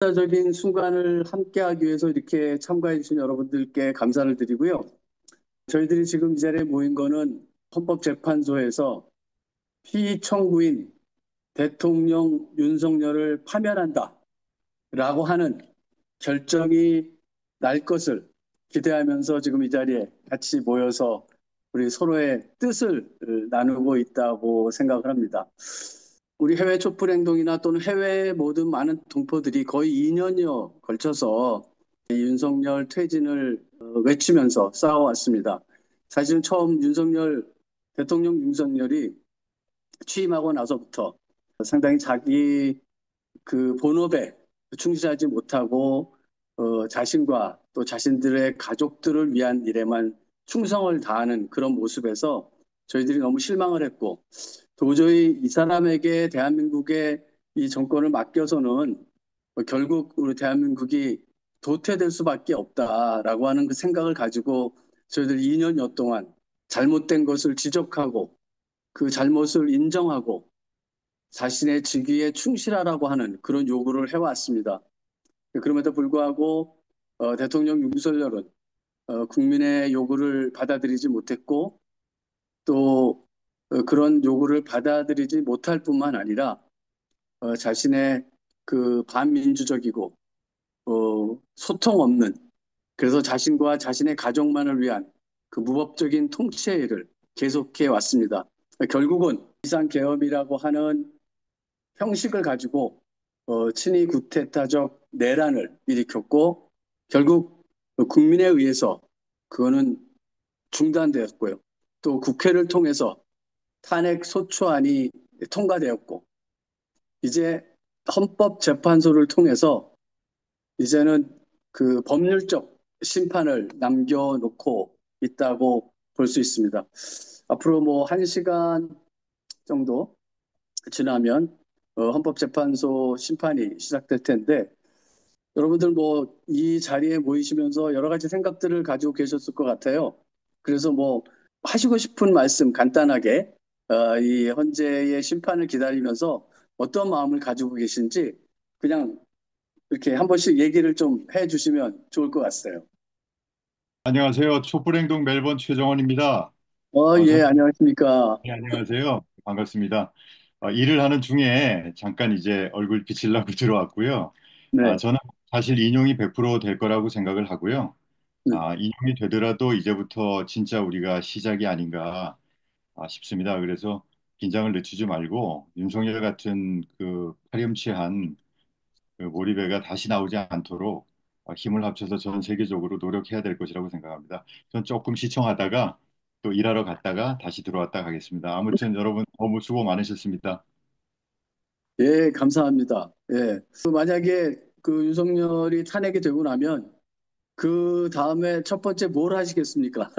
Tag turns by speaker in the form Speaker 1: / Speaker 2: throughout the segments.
Speaker 1: 역사적인 순간을 함께하기 위해서 이렇게 참가해 주신 여러분들께 감사를 드리고요. 저희들이 지금 이 자리에 모인 거는 헌법재판소에서 피의 청구인 대통령 윤석열을 파면한다라고 하는 결정이 날 것을 기대하면서 지금 이 자리에 같이 모여서 우리 서로의 뜻을 나누고 있다고 생각을 합니다. 우리 해외 촛불 행동이나 또는 해외의 모든 많은 동포들이 거의 2년여 걸쳐서 이 윤석열 퇴진을 외치면서 싸워왔습니다. 사실은 처음 대통령 윤석열이 취임하고 나서부터 상당히 자기 그 본업에 충실하지 못하고 자신과 또 자신들의 가족들을 위한 일에만 충성을 다하는 그런 모습에서 저희들이 너무 실망을 했고 도저히 이 사람에게 대한민국의 이 정권을 맡겨서는 결국 우리 대한민국이 도태될 수밖에 없다라고 하는 그 생각을 가지고 저희들이 2년여 동안 잘못된 것을 지적하고 그 잘못을 인정하고 자신의 직위에 충실하라고 하는 그런 요구를 해왔습니다. 그럼에도 불구하고 대통령 윤석열은 국민의 요구를 받아들이지 못했고 또 그런 요구를 받아들이지 못할 뿐만 아니라 자신의 그 반민주적이고 소통 없는 그래서 자신과 자신의 가족만을 위한 그 무법적인 통치의 일을 계속해 왔습니다. 결국은 비상계엄이라고 하는 형식을 가지고 친위 구테타적 내란을 일으켰고 결국 국민에 의해서 그거는 중단되었고요. 또 국회를 통해서 탄핵 소추안이 통과되었고 이제 헌법재판소를 통해서 이제는 그 법률적 심판을 남겨놓고 있다고 볼 수 있습니다. 앞으로 뭐 1시간 정도 지나면 헌법재판소 심판이 시작될 텐데 여러분들 뭐 이 자리에 모이시면서 여러 가지 생각들을 가지고 계셨을 것 같아요. 그래서 뭐 하시고 싶은 말씀 간단하게 이 헌재의 심판을 기다리면서 어떤 마음을 가지고 계신지 그냥 이렇게 한 번씩 얘기를 좀 해주시면 좋을 것 같아요.
Speaker 2: 안녕하세요. 촛불행동 멜번 최정원입니다.
Speaker 1: 예,
Speaker 2: 저는
Speaker 1: 안녕하십니까.
Speaker 2: 네, 안녕하세요. 반갑습니다. 일을 하는 중에 잠깐 이제 얼굴 비치려고 들어왔고요.
Speaker 1: 네.
Speaker 2: 저는 사실 인용이 100%될 거라고 생각을 하고요.
Speaker 1: 음,
Speaker 2: 인용이 되더라도 이제부터 진짜 우리가 시작이 아닌가 싶습니다. 그래서 긴장을 늦추지 말고 윤석열 같은 그 파렴치한 그 몰입애가 다시 나오지 않도록 힘을 합쳐서 전 세계적으로 노력해야 될 것이라고 생각합니다. 전 조금 시청하다가 또 일하러 갔다가 다시 들어왔다 가겠습니다. 아무튼 여러분 너무 수고 많으셨습니다.
Speaker 1: 예, 감사합니다. 예. 만약에 그 윤석열이 탄핵이 되고 나면 그 다음에 첫 번째 뭘 하시겠습니까?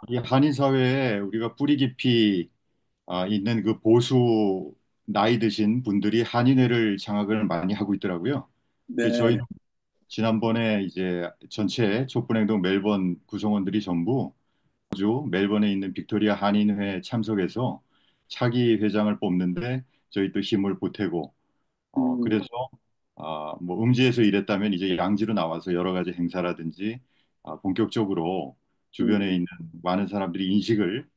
Speaker 2: 이 한인 사회에 우리가 뿌리 깊이 있는 그 보수 나이 드신 분들이 한인회를 장악을 많이 하고 있더라고요. 그래서 저희
Speaker 1: 네.
Speaker 2: 지난번에 이제 전체 촛불행동 멜번 구성원들이 전부 주 멜번에 있는 빅토리아 한인회에 참석해서 차기 회장을 뽑는데 저희 또 힘을 보태고
Speaker 1: 음,
Speaker 2: 그래서 뭐 음지에서 일했다면 이제 양지로 나와서 여러 가지 행사라든지 본격적으로 주변에
Speaker 1: 음.
Speaker 2: 있는 많은 사람들이 인식을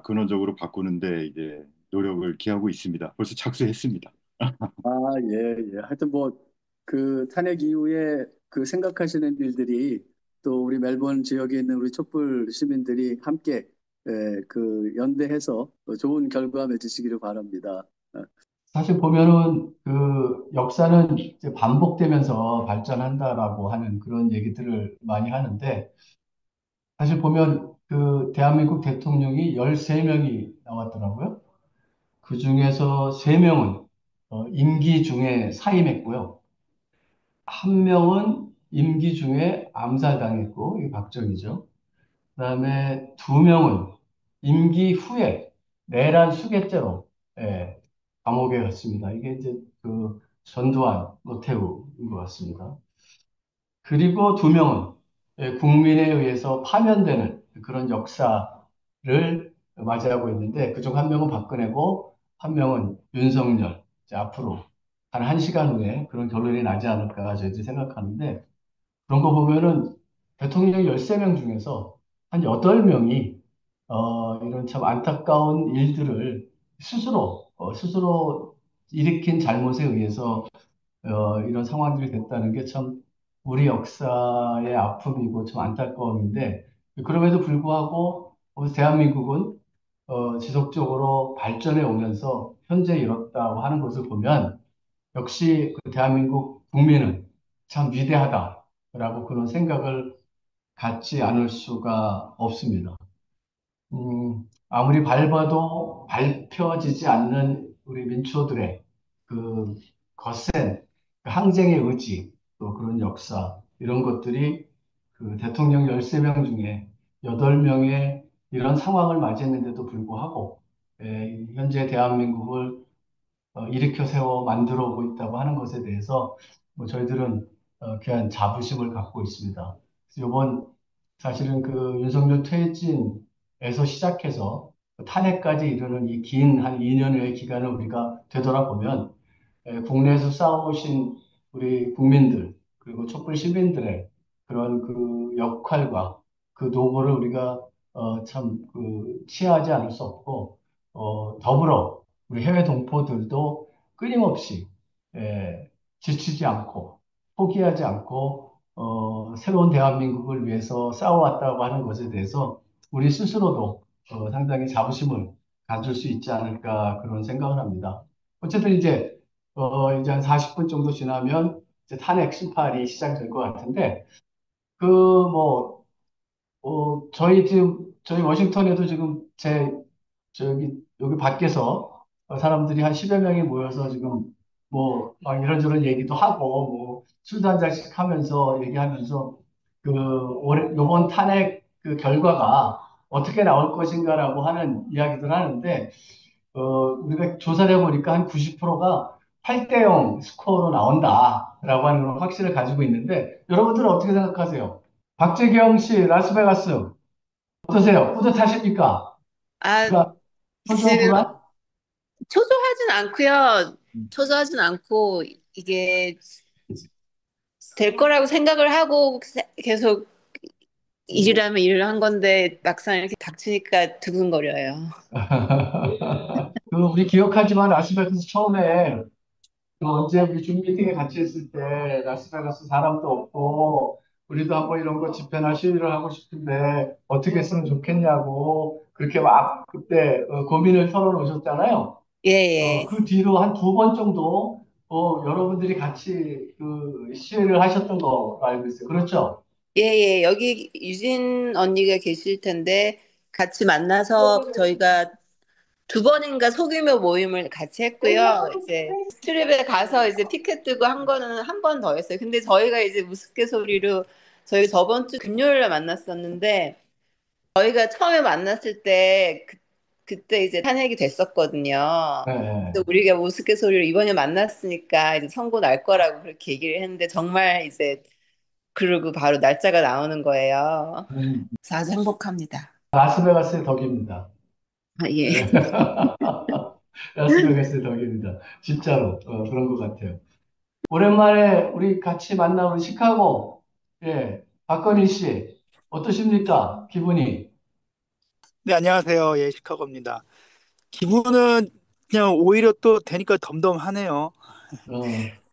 Speaker 2: 근원적으로 바꾸는데 이제 노력을 기하고 있습니다. 벌써 착수했습니다.
Speaker 1: 아, 예, 예. 하여튼 뭐, 그 탄핵 이후에 그 생각하시는 일들이 또 우리 멜번 지역에 있는 우리 촛불 시민들이 함께 그 연대해서 좋은 결과 맺으시기를 바랍니다.
Speaker 3: 사실 보면은 그 역사는 이제 반복되면서 발전한다라고 하는 그런 얘기들을 많이 하는데 사실 보면 그 대한민국 대통령이 13명이 나왔더라고요. 그 중에서 3명은 임기 중에 사임했고요. 한 명은 임기 중에 암살당했고, 이 박정희죠. 그다음에 2명은 임기 후에 내란 수괴죄로 예, 감옥에 갔습니다. 이게 이제 그 전두환, 노태우인 것 같습니다. 그리고 2명은 국민에 의해서 파면되는 그런 역사를 맞이하고 있는데 그중 한 명은 박근혜고 한 명은 윤석열. 이제 앞으로 한 1시간 후에 그런 결론이 나지 않을까 저희들이 생각하는데 그런 거 보면은 대통령 13명 중에서 한 8명이 이런 참 안타까운 일들을 스스로 일으킨 잘못에 의해서 이런 상황들이 됐다는 게 참 우리 역사의 아픔이고 참 안타까움인데 그럼에도 불구하고 우리 대한민국은 지속적으로 발전해 오면서 현재 이렇다고 하는 것을 보면 역시 그 대한민국 국민은 참 위대하다라고 그런 생각을 갖지 않을 수가 없습니다. 아무리 밟아도 밟혀지지 않는 우리 민초들의 그 거센 그 항쟁의 의지, 또 그런 역사, 이런 것들이 그 대통령 13명 중에 8명의 이런 상황을 맞이했는데도 불구하고 현재 대한민국을 일으켜 세워 만들어 오고 있다고 하는 것에 대해서 뭐 저희들은 귀한 자부심을 갖고 있습니다. 이번 사실은 그 윤석열 퇴진에서 시작해서 탄핵까지 이르는 이 긴 한 2년여의 기간을 우리가 되돌아보면 국내에서 싸워오신 우리 국민들 그리고 촛불 시민들의 그런 그 역할과 그 노고를 우리가 참그 취하지 않을 수 없고 더불어 우리 해외 동포들도 끊임없이 지치지 않고 포기하지 않고 새로운 대한민국을 위해서 싸워왔다고 하는 것에 대해서 우리 스스로도 상당히 자부심을 가질 수 있지 않을까 그런 생각을 합니다. 어쨌든 이제 한 40분 정도 지나면 이제 탄핵 심판이 시작될 것 같은데 뭐 저희 워싱턴에도 지금 여기 밖에서 사람들이 한 10여 명이 모여서 지금 막 이런저런 얘기도 하고, 술도 한 잔씩 하면서 얘기하면서 요번 탄핵 그 결과가 어떻게 나올 것인가라고 하는 이야기들 하는데, 우리가 조사를 해보니까 한 90%가 8대 0 스코어로 나온다라고 하는 그런 확신을 가지고 있는데, 여러분들은 어떻게 생각하세요? 박재경 씨, 라스베가스, 어떠세요? 뿌듯하십니까?
Speaker 4: 아,
Speaker 3: 불안, 초조
Speaker 4: 지금
Speaker 3: 불안?
Speaker 4: 초조하진 않고요. 초조하진 않고 이게 될 거라고 생각을 하고 계속 일이라면 일을 한 건데 막상 이렇게 닥치니까 두근거려요.
Speaker 3: 우리 기억하지만 라스베가스 처음에 언제 우리 줌 미팅에 같이 있을 때 라스베가스 사람도 없고 우리도 한번 이런 거 집회나 시위를 하고 싶은데 어떻게 했으면 좋겠냐고 그렇게 막 그때 고민을 털어놓으셨잖아요.
Speaker 4: 예, 예.
Speaker 3: 그 뒤로 한 2번 정도 여러분들이 같이 그 시위를 하셨던 거 알고 있어요. 그렇죠?
Speaker 4: 예, 예. 여기 유진 언니가 계실 텐데 같이 만나서 저희가 두 번인가 소규모 모임을 같이 했고요. 이제 스트립에 가서 이제 피켓 뜨고 한 거는 한 번 더 했어요. 근데 저희가 이제 우스갯소리로 저희 저번 주 금요일에 만났었는데 저희가 처음에 만났을 때 그때 이제 탄핵이 됐었거든요.
Speaker 3: 네.
Speaker 4: 그래서 우리가 우스갯소리로 이번에 만났으니까 이제 선고 날 거라고 그렇게 얘기를 했는데 정말 이제 그러고 바로 날짜가 나오는 거예요.
Speaker 3: 음,
Speaker 4: 그래서 아주 행복합니다.
Speaker 3: 라스베가스의 덕입니다.
Speaker 4: 아, 예.
Speaker 3: 네. 라스베가스의 덕입니다. 진짜로 그런 것 같아요. 오랜만에 우리 같이 만나 우리 시카고 박건희 씨 어떠십니까? 기분이?
Speaker 5: 네, 안녕하세요. 예, 시카고입니다. 기분은 그냥 오히려 또 되니까 덤덤하네요.
Speaker 3: 어,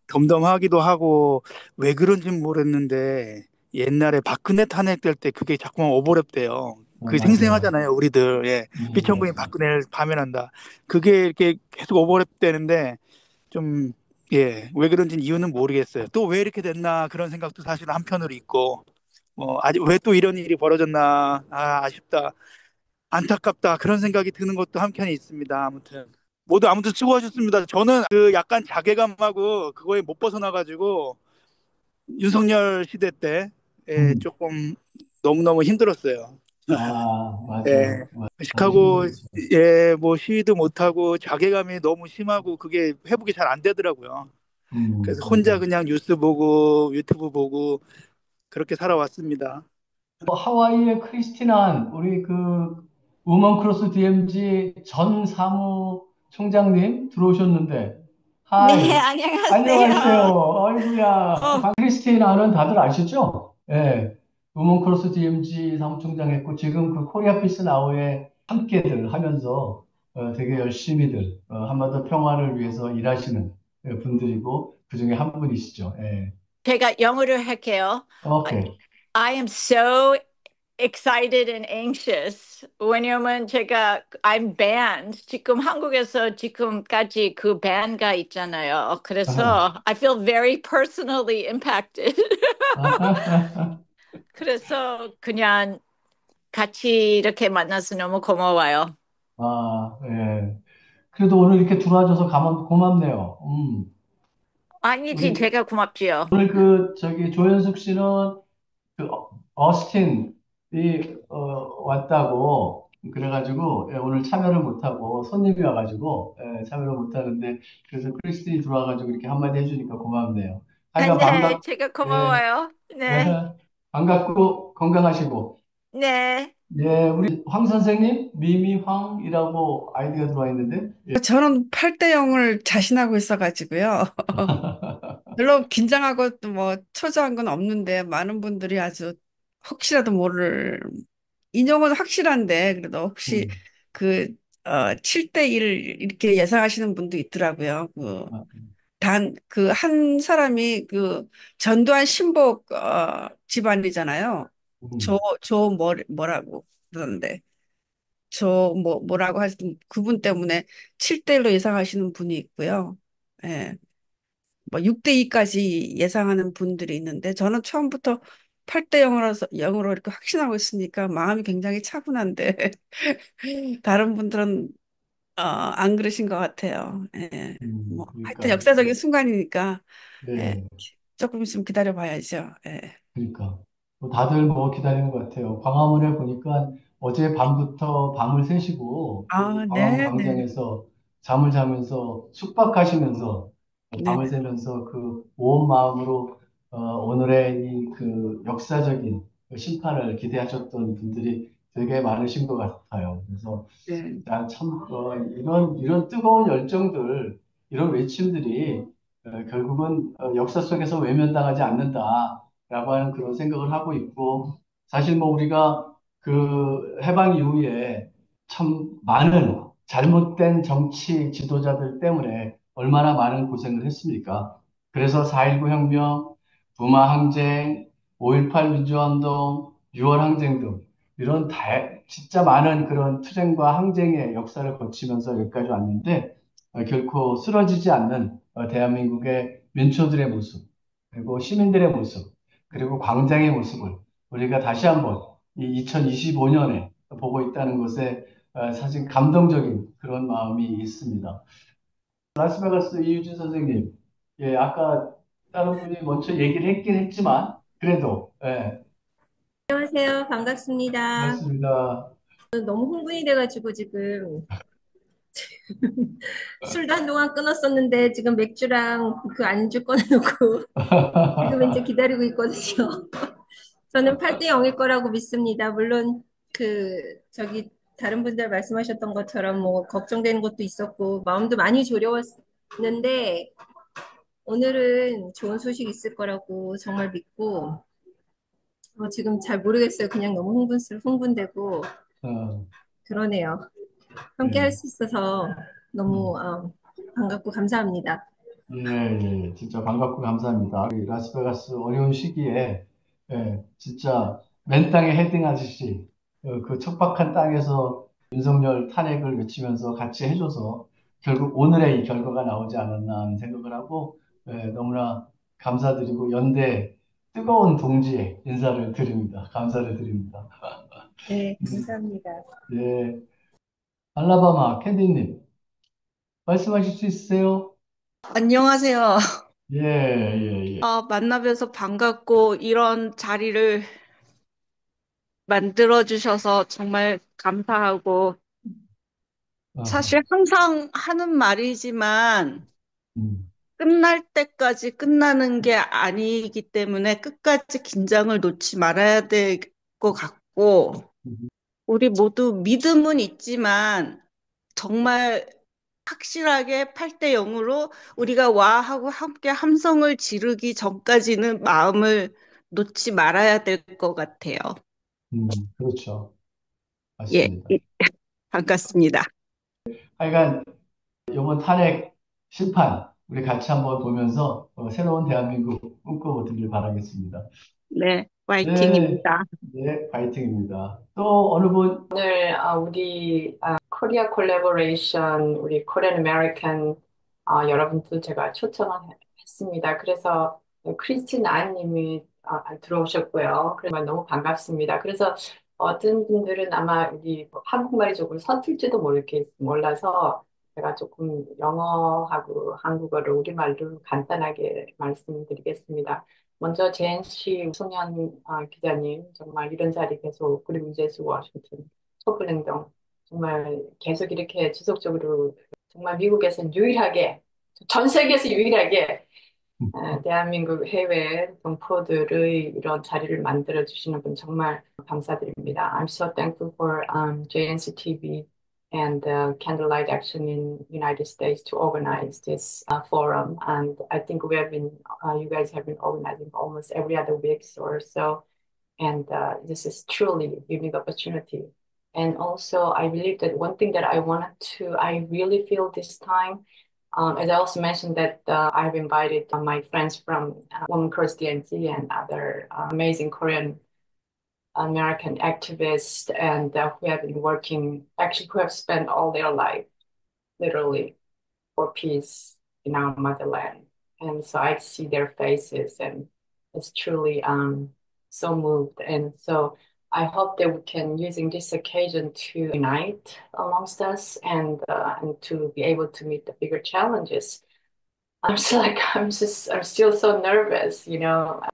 Speaker 5: 덤덤하기도 하고, 왜 그런진 모르겠는데, 옛날에 박근혜 탄핵될 때 그게 자꾸만 오버랩돼요. 그게
Speaker 3: 맞아요.
Speaker 5: 생생하잖아요, 우리들. 예. 피청구인
Speaker 3: 맞아요.
Speaker 5: 박근혜를 파면한다. 그게 이렇게 계속 오버랩되는데, 좀, 예, 왜 그런지는 이유는 모르겠어요. 또 왜 이렇게 됐나, 그런 생각도 사실 한편으로 있고, 아직 왜 또 이런 일이 벌어졌나, 아쉽다. 안타깝다 그런 생각이 드는 것도 한편에 있습니다. 아무튼 모두 아무튼 수고하셨습니다. 저는 그 약간 자괴감하고 그거에 못 벗어나가지고 윤석열 시대 때
Speaker 3: 음.
Speaker 5: 조금 너무너무 힘들었어요. 예,
Speaker 3: 맞아요. 맞아요.
Speaker 5: 시카고
Speaker 3: 힘들었죠.
Speaker 5: 뭐 시위도 못하고 자괴감이 너무 심하고 그게 회복이 잘 안 되더라고요. 그래서 혼자
Speaker 3: 맞아요.
Speaker 5: 그냥 뉴스 보고 유튜브 보고 그렇게 살아왔습니다.
Speaker 3: 하와이의 크리스티난, 우리 우먼 크로스 DMZ 전 사무총장님 들어오셨는데, 하이.
Speaker 6: 네, 안녕하세요.
Speaker 3: 안녕하세요. 아이고야. 크리스티나는 다들 아시죠? 예. 우먼크로스 DMZ 사무총장 했고, 지금 그 코리아 피스 나우에 함께들 하면서 되게 열심히들 한반도 평화를 위해서 일하시는 분들이고, 그 중에 한 분이시죠. 예.
Speaker 6: 제가 영어를 할게요.
Speaker 3: 오케이.
Speaker 6: I am so excited and anxious. 왜냐면 제가 I'm banned. 지금 한국에서 지금까지 그 ban가 있잖아요. 그래서 I feel very personally impacted. 그래서 그냥 같이 이렇게 만나서 너무 고마워요.
Speaker 3: 아, 예. 그래도 오늘 이렇게 들어와줘서 고맙네요.
Speaker 6: 아니지,
Speaker 3: 우리
Speaker 6: 제가 고맙지요.
Speaker 3: 오늘 그 저기 조현숙 씨는 그 어스틴이 왔다고 그래가지고 오늘 참여를 못하고 손님이 와가지고 참여를 못하는데 그래서 크리스틴이 들어와가지고 이렇게 한마디 해주니까 고맙네요. 하여간
Speaker 6: 네, 제가
Speaker 3: 예,
Speaker 6: 고마워요. 네,
Speaker 3: 예, 반갑고 건강하시고
Speaker 6: 네.
Speaker 3: 예, 우리 황 선생님 미미황이라고 아이디가 들어와 있는데
Speaker 7: 저는 8대 0을 자신하고 있어가지고요. 별로 긴장하고 또 뭐 초조한 건 없는데 많은 분들이 아주 혹시라도 모를 인용은 확실한데 그래도 혹시
Speaker 3: 음,
Speaker 7: 그 7대 1 이렇게 예상하시는 분도 있더라고요.
Speaker 3: 아,
Speaker 7: 그 한 사람이 그 전두환 신복 집안이잖아요.
Speaker 3: 음,
Speaker 7: 뭐라고 그러는데 뭐라고 하시던 그분 때문에 7대 1로 예상하시는 분이 있고요. 예. 뭐 6대 2까지 예상하는 분들이 있는데 저는 처음부터 8대 0으로 이렇게 확신하고 있으니까 마음이 굉장히 차분한데 다른 분들은 안 그러신 것 같아요. 예. 뭐 하여튼
Speaker 3: 그러니까
Speaker 7: 역사적인 순간이니까 예.
Speaker 3: 네.
Speaker 7: 조금 있으면 기다려 봐야죠. 예.
Speaker 3: 그러니까 뭐 다들 뭐 기다리는 것 같아요. 광화문에 보니까 어제 밤부터 밤을 새시고 그
Speaker 7: 아,
Speaker 3: 광화문
Speaker 7: 네, 네,
Speaker 3: 광장에서 잠을 자면서 숙박하시면서
Speaker 7: 네,
Speaker 3: 밤을 새면서 그 온 마음으로 오늘의 이 그 역사적인 그 심판을 기대하셨던 분들이 되게 많으신 것 같아요. 그래서
Speaker 7: 네,
Speaker 3: 참, 이런 뜨거운 열정들, 이런 외침들이 결국은 역사 속에서 외면당하지 않는다라고 하는 그런 생각을 하고 있고, 사실 뭐 우리가 그 해방 이후에 참 많은 잘못된 정치 지도자들 때문에 얼마나 많은 고생을 했습니까? 그래서 4.19 혁명, 부마 항쟁, 5.18 민주화운동, 6월 항쟁 등 이런 진짜 많은 그런 투쟁과 항쟁의 역사를 거치면서 여기까지 왔는데 결코 쓰러지지 않는 대한민국의 민초들의 모습, 그리고 시민들의 모습, 그리고 광장의 모습을 우리가 다시 한번 이 2025년에 보고 있다는 것에 사실 감동적인 그런 마음이 있습니다. 라스베가스 이유진 선생님, 예, 아까 다른 분이 먼저 얘기를 했긴 했지만 그래도 예,
Speaker 8: 안녕하세요. 반갑습니다.
Speaker 3: 맞습니다.
Speaker 8: 너무 흥분이 돼가지고 지금 술도 한동안 끊었었는데 지금 맥주랑 그 안주 꺼내놓고 지금 이제 기다리고 있거든요. 저는 8대 0일 거라고 믿습니다. 물론 저기 다른 분들 말씀하셨던 것처럼 뭐 걱정되는 것도 있었고 마음도 많이 졸여왔는데 오늘은 좋은 소식 있을 거라고 정말 믿고 지금 잘 모르겠어요. 그냥 너무 흥분되고
Speaker 3: 어,
Speaker 8: 그러네요. 함께 할
Speaker 3: 예.
Speaker 8: 수 있어서 너무 반갑고 감사합니다.
Speaker 3: 예, 예, 진짜 반갑고 감사합니다. 이 라스베가스 어려운 시기에, 예, 진짜 맨 땅에 헤딩하듯이 그 척박한 땅에서 윤석열 탄핵을 외치면서 같이 해줘서 결국 오늘의 이 결과가 나오지 않았나 하는 생각을 하고, 너무나 감사드리고 연대 뜨거운 동지의 인사를 드립니다. 감사를 드립니다.
Speaker 8: 네, 감사합니다.
Speaker 3: 예, 알라바마 캔디님 말씀하실 수 있으세요?
Speaker 9: 안녕하세요.
Speaker 3: 예, 예, 예.
Speaker 9: 만나뵈서 반갑고 이런 자리를 만들어주셔서 정말 감사하고
Speaker 3: 어,
Speaker 9: 사실 항상 하는 말이지만
Speaker 3: 음,
Speaker 9: 끝날 때까지 끝나는 게 아니기 때문에 끝까지 긴장을 놓지 말아야 될 것 같고
Speaker 3: 음,
Speaker 9: 우리 모두 믿음은 있지만 정말 확실하게 8대 0으로 우리가 와하고 함께 함성을 지르기 전까지는 마음을 놓지 말아야 될 것 같아요.
Speaker 3: 그렇죠.
Speaker 9: 예,
Speaker 3: 맞습니다.
Speaker 9: 반갑습니다.
Speaker 3: 하여간 이번 탄핵 심판 우리 같이 한번 보면서 새로운 대한민국 꿈꿔보길 바라겠습니다.
Speaker 9: 네,
Speaker 3: 네,
Speaker 9: 화이팅입니다.
Speaker 3: 네, 파이팅입니다. 또 어느 분,
Speaker 10: 오늘 우리 코리아 콜라보레이션 우리 코리안 아메리칸 여러분들 제가 초청을 했습니다. 그래서 크리스틴 안님이 들어오셨고요. 그래서 너무 반갑습니다. 그래서 어떤 분들은 아마 우리 한국말이 조금 서툴지도 몰라서 제가 조금 영어하고 한국어를 우리말로 간단하게 말씀드리겠습니다. 먼저 제인 씨, 송현 기자님, 정말 이런 자리 계속, 그리고 제수 워싱턴, 촛불행동, 정말 계속 이렇게 지속적으로, 정말 미국에서는 유일하게, 전 세계에서 유일하게 대한민국 해외 동포들의 이런 자리를 만들어 주시는 분 정말 감사드립니다. I'm so thankful for JNC TV and Candlelight Action in United States to organize this forum. And I think you guys have been organizing almost every other week or so. And this is truly a unique opportunity. And also, I believe that one thing that I really feel this time as I also mentioned that I've invited my friends from Women Christianity and other amazing Korean American activists and who have been working, actually who have spent all their life literally for peace in our motherland. And so I see their faces and it's truly so moved. And so I hope that we can using this occasion to unite amongst us and to be able to meet the bigger challenges. I'm still so nervous,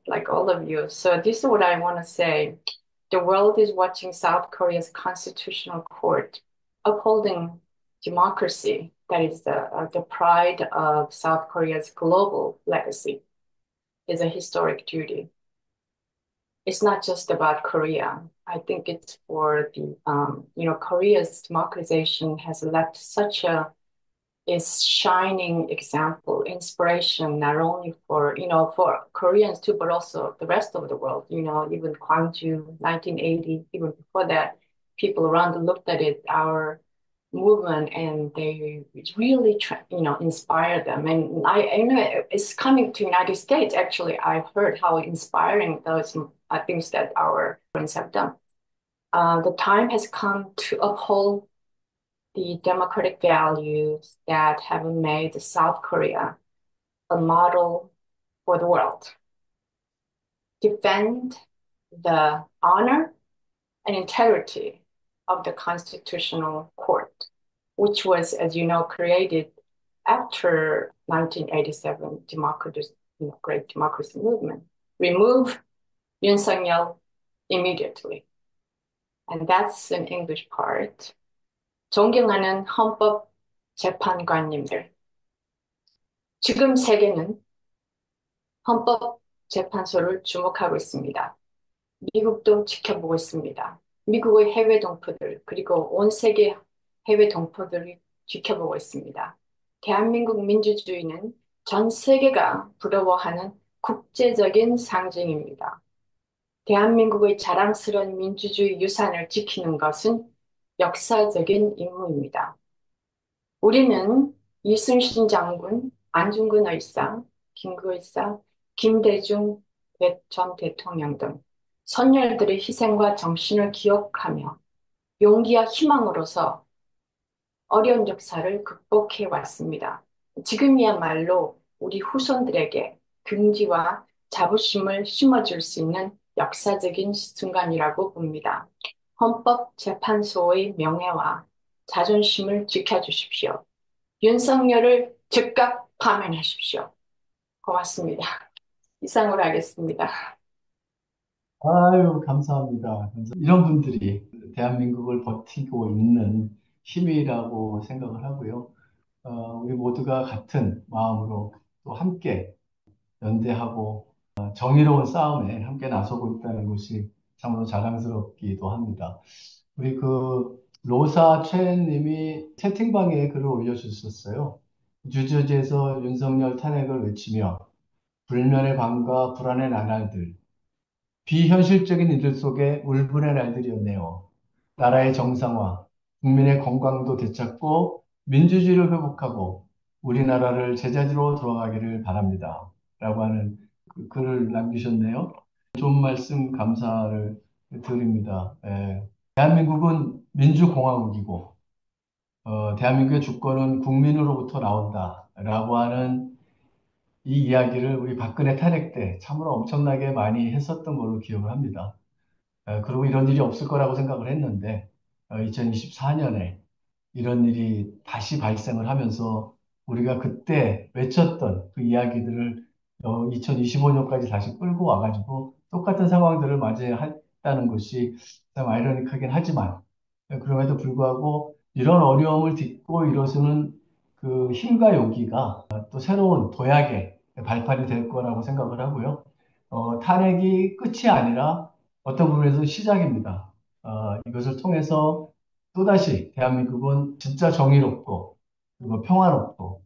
Speaker 10: like all of you. So this is what I want to say. The world is watching South Korea's constitutional court upholding democracy. That is the pride of South Korea's global legacy. Is a historic duty. It's not just about Korea. I think it's for Korea's democratization has left such a is shining example, inspiration, not only for Koreans too, but also the rest of the world. Even Gwangju, 1980, even before that, people around looked at it, our movement, and they really, inspire them. And I know it's coming to United States. Actually, I've heard how inspiring those things that our friends have done. The time has come to uphold the democratic values that have made South Korea a model for the world. Defend the honor and integrity of the Constitutional Court, which was, as you know, created after 1987 great democracy movement. Remove Yoon Suk-yeol immediately. And that's an English part. 존경하는 헌법 재판관님들. 지금 세계는 헌법재판소를 주목하고 있습니다. 미국도 지켜보고 있습니다. 미국의 해외 동포들, 그리고 온 세계 해외 동포들이 지켜보고 있습니다. 대한민국 민주주의는 전 세계가 부러워하는 국제적인 상징입니다. 대한민국의 자랑스러운 민주주의 유산을 지키는 것은 역사적인 임무입니다. 우리는 이순신 장군, 안중근 의사, 김구 의사, 김대중 전 대통령 등 선열들의 희생과 정신을 기억하며 용기와 희망으로서 어려운 역사를 극복해 왔습니다. 지금이야말로 우리 후손들에게 긍지와 자부심을 심어줄 수 있는 역사적인 순간이라고 봅니다. 헌법재판소의 명예와 자존심을 지켜주십시오. 윤석열을 즉각 파면하십시오. 고맙습니다. 이상으로 하겠습니다.
Speaker 3: 아유, 감사합니다. 이런 분들이 대한민국을 버티고 있는 힘이라고 생각을 하고요. 우리 모두가 같은 마음으로 또 함께 연대하고 정의로운 싸움에 함께 나서고 있다는 것이 참으로 자랑스럽기도 합니다. 우리 로사 최님이 채팅방에 글을 올려주셨어요. 뉴저지에서 윤석열 탄핵을 외치며 불면의 밤과 불안의 나날들, 비현실적인 일들 속에 울분의 날들이었네요. 나라의 정상화, 국민의 건강도 되찾고 민주주의를 회복하고 우리나라를 제자리로 돌아가기를 바랍니다. 라고 하는 그 글을 남기셨네요. 좋은 말씀 감사를 드립니다. 예. 대한민국은 민주공화국이고 대한민국의 주권은 국민으로부터 나온다라고 하는 이 이야기를 우리 박근혜 탄핵 때 참으로 엄청나게 많이 했었던 걸로 기억을 합니다. 그리고 이런 일이 없을 거라고 생각을 했는데 2024년에 이런 일이 다시 발생을 하면서 우리가 그때 외쳤던 그 이야기들을 2025년까지 다시 끌고 와가지고 똑같은 상황들을 맞이했다는 것이 참 아이러니하긴 하지만 그럼에도 불구하고 이런 어려움을 딛고 일어서는 그 힘과 용기가 또 새로운 도약의 발판이 될 거라고 생각을 하고요. 탄핵이 끝이 아니라 어떤 부분에서 시작입니다. 이것을 통해서 또다시 대한민국은 진짜 정의롭고 그리고 평화롭고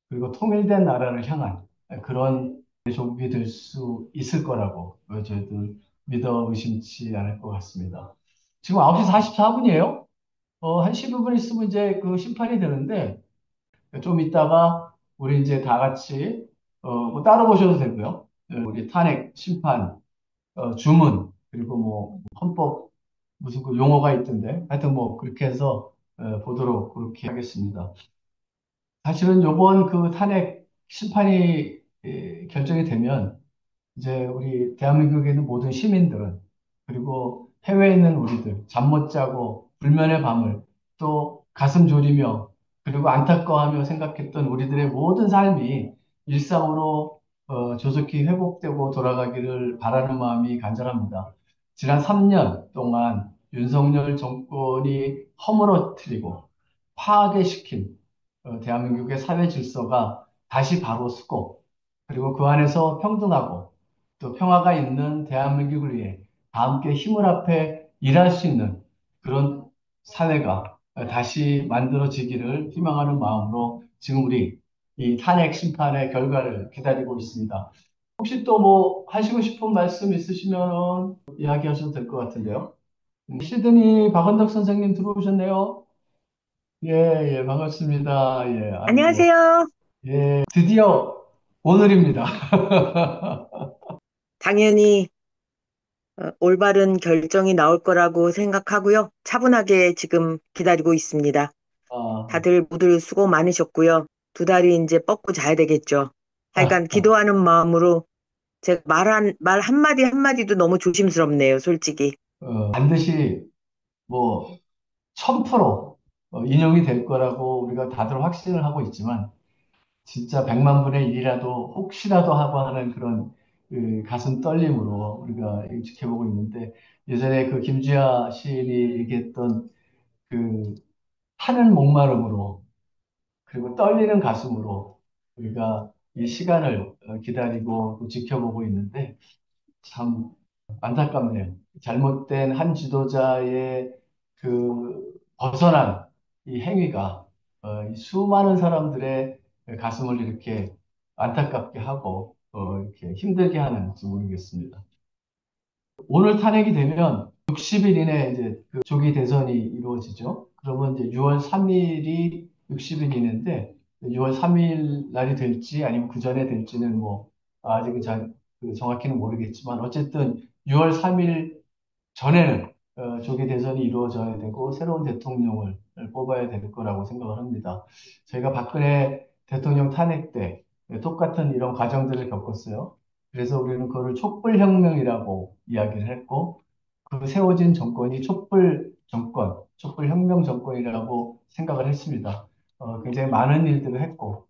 Speaker 3: 그리고 통일된 나라를 향한 그런 조국이 될 수 있을 거라고 저희들 믿어 의심치 않을 것 같습니다. 지금 9시 44분이에요. 한 15분 있으면 이제 그 심판이 되는데 좀 이따가 우리 이제 다 같이 뭐 따로 보셔도 되고요. 우리 탄핵 심판 주문 그리고 뭐 헌법 무슨 그 용어가 있던데 하여튼 뭐 그렇게 해서 보도록 그렇게 하겠습니다. 사실은 요번 그 탄핵 심판이 결정이 되면 이제 우리 대한민국에 있는 모든 시민들은 그리고 해외에 있는 우리들 잠 못 자고 불면의 밤을 또 가슴 졸이며 그리고 안타까워하며 생각했던 우리들의 모든 삶이 일상으로 조속히 회복되고 돌아가기를 바라는 마음이 간절합니다. 지난 3년 동안 윤석열 정권이 허물어뜨리고 파괴시킨 대한민국의 사회 질서가 다시 바로 서고 그리고 그 안에서 평등하고 또 평화가 있는 대한민국을 위해 다 함께 힘을 합해 일할 수 있는 그런 사회가 다시 만들어지기를 희망하는 마음으로 지금 우리 이 탄핵 심판의 결과를 기다리고 있습니다. 혹시 또 뭐 하시고 싶은 말씀 있으시면 이야기하셔도 될 것 같은데요. 시드니 박은덕 선생님 들어오셨네요. 예, 예, 반갑습니다. 예, 아이고.
Speaker 11: 안녕하세요.
Speaker 3: 예, 드디어 오늘입니다.
Speaker 11: 당연히 올바른 결정이 나올 거라고 생각하고요. 차분하게 지금 기다리고 있습니다.
Speaker 3: 아,
Speaker 11: 다들 모두 수고 많으셨고요. 두 다리 이제 뻗고 자야 되겠죠. 하여간 기도하는 마음으로 제가 말 한마디 한마디도 너무 조심스럽네요, 솔직히.
Speaker 3: 반드시 뭐 1000% 인용이 될 거라고 우리가 다들 확신을 하고 있지만 진짜 100만 분의 1이라도 혹시라도 하고 하는 그런 그 가슴 떨림으로 우리가 지켜보고 있는데 예전에 그 김주하 시인이 얘기했던 그 하는 목마름으로 그리고 떨리는 가슴으로 우리가 이 시간을 기다리고 또 지켜보고 있는데 참 안타깝네요. 잘못된 한 지도자의 그 벗어난 이 행위가 이 수많은 사람들의 가슴을 이렇게 안타깝게 하고 이렇게 힘들게 하는지 모르겠습니다. 오늘 탄핵이 되면 60일 이내에 이제 그 조기 대선이 이루어지죠. 그러면 이제 6월 3일이 60일 이내인데 6월 3일 날이 될지 아니면 그 전에 될지는 뭐 아직은 그 정확히는 모르겠지만 어쨌든 6월 3일 전에는 조기 대선이 이루어져야 되고 새로운 대통령을 뽑아야 될 거라고 생각을 합니다. 저희가 박근혜 대통령 탄핵 때 똑같은 이런 과정들을 겪었어요. 그래서 우리는 그거를 촛불혁명이라고 이야기를 했고 그 세워진 정권이 촛불 정권, 촛불혁명 정권이라고 생각을 했습니다. 굉장히 많은 일들을 했고